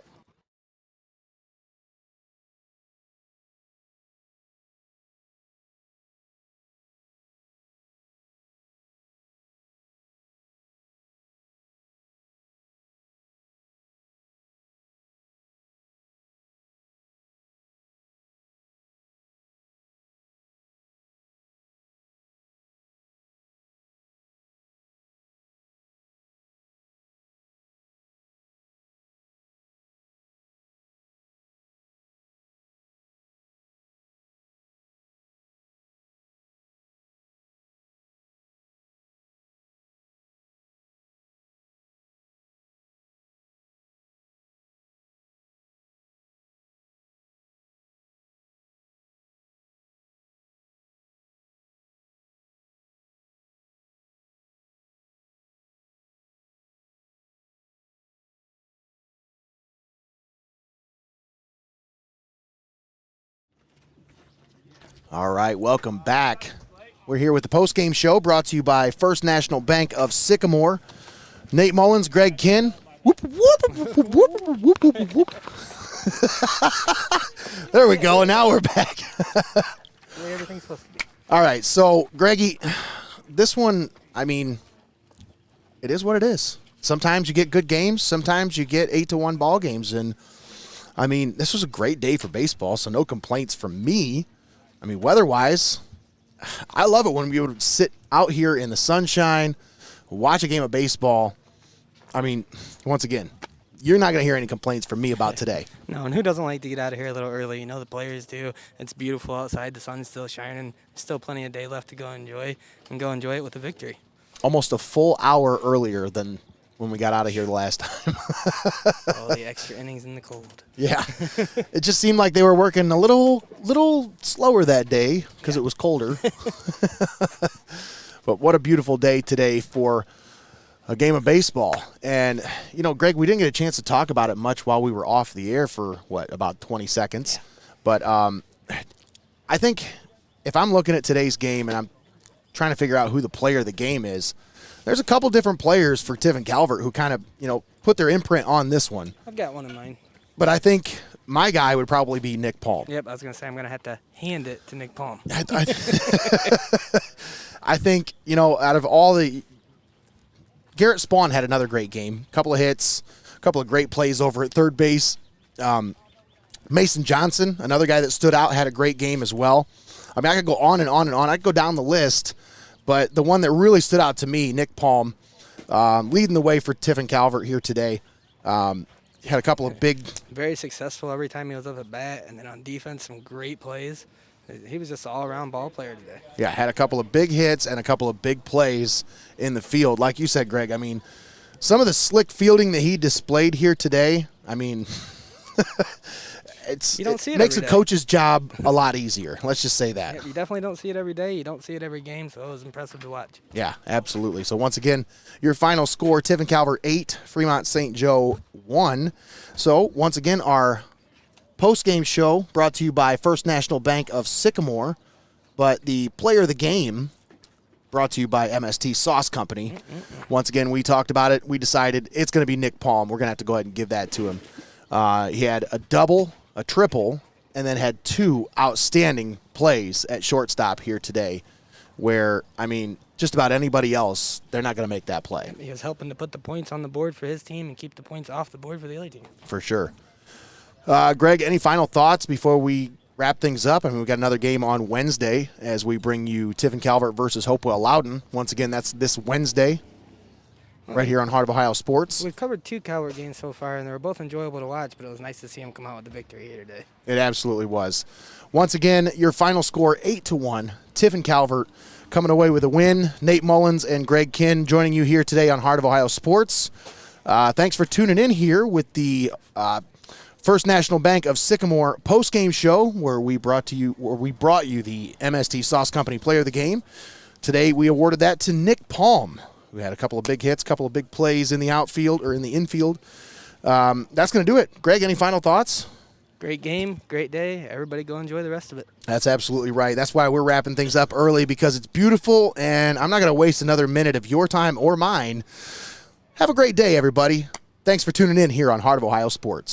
All right, welcome back. We're here with the postgame show brought to you by First National Bank of Sycamore. Nate Mullins, Greg Kinn. Whoop, whoop, whoop, whoop, whoop, whoop, whoop, whoop. There we go, and now we're back. The way everything's supposed to be. All right, so, Greggy, this one, I mean, it is what it is. Sometimes you get good games. Sometimes you get 8-1 ball games. And, I mean, this was a great day for baseball, so no complaints from me. I mean, weather-wise, I love it when we would sit out here in the sunshine, watch a game of baseball. I mean, once again, you're not going to hear any complaints from me about today. No, and who doesn't like to get out of here a little early? You know, the players do. It's beautiful outside. The sun's still shining. There's still plenty of day left to go enjoy, and go enjoy it with a victory. Almost a full hour earlier than when we got out of here the last time. All the extra innings in the cold. Yeah. It just seemed like they were working a little slower that day because it was colder. But what a beautiful day today for a game of baseball. And, you know, Greg, we didn't get a chance to talk about it much while we were off the air for, about 20 seconds. Yeah. But I think if I'm looking at today's game and I'm trying to figure out who the player of the game is, there's a couple different players for Tiffin Calvert who kind of, put their imprint on this one. I've got one in mind. But I think my guy would probably be Nick Palm. Yep, I was going to say I'm going to have to hand it to Nick Palm. I think, out of all the – Garrett Spawn had another great game. A couple of hits, a couple of great plays over at third base. Mason Johnson, another guy that stood out, had a great game as well. I mean, I could go on and on and on. I could go down the list. But the one that really stood out to me, Nick Palm, leading the way for Tiffin Calvert here today. Had a couple of big... Very successful every time he was up at bat. And then on defense, some great plays. He was just an all-around ball player today. Yeah, had a couple of big hits and a couple of big plays in the field. Like you said, Greg, I mean, some of the slick fielding that he displayed here today, I mean... You don't see it makes every a day. coach's job a lot easier. Let's just say that. Yeah, you definitely don't see it every day. You don't see it every game, so it was impressive to watch. Yeah, absolutely. So once again, your final score, Tiffin Calvert 8, Fremont St. Joe 1. So once again, our post-game show brought to you by First National Bank of Sycamore, but the player of the game brought to you by MST Sauce Company. Once again, we talked about it. We decided it's going to be Nick Palm. We're going to have to go ahead and give that to him. He had a double, a triple, and then had 2 outstanding plays at shortstop here today where, I mean, just about anybody else, they're not going to make that play. He was helping to put the points on the board for his team and keep the points off the board for the other team. For sure. Greg, any final thoughts before we wrap things up? I mean, we've got another game on Wednesday as we bring you Tiffin Calvert versus Hopewell Loudon. Once again, that's this Wednesday right here on Heart of Ohio Sports. We've covered 2 Calvert games so far, and they were both enjoyable to watch, but it was nice to see him come out with the victory here today. It absolutely was. Once again, your final score, 8-1. Tiffin Calvert coming away with a win. Nate Mullins and Greg Kinn joining you here today on Heart of Ohio Sports. Thanks for tuning in here with the First National Bank of Sycamore post-game show where we brought you the MST Sauce Company Player of the Game. Today we awarded that to Nick Palm, who had a couple of big hits, a couple of big plays in the outfield or in the infield. That's going to do it. Greg, any final thoughts? Great game, great day. Everybody go enjoy the rest of it. That's absolutely right. That's why we're wrapping things up early, because it's beautiful, and I'm not going to waste another minute of your time or mine. Have a great day, everybody. Thanks for tuning in here on Heart of Ohio Sports.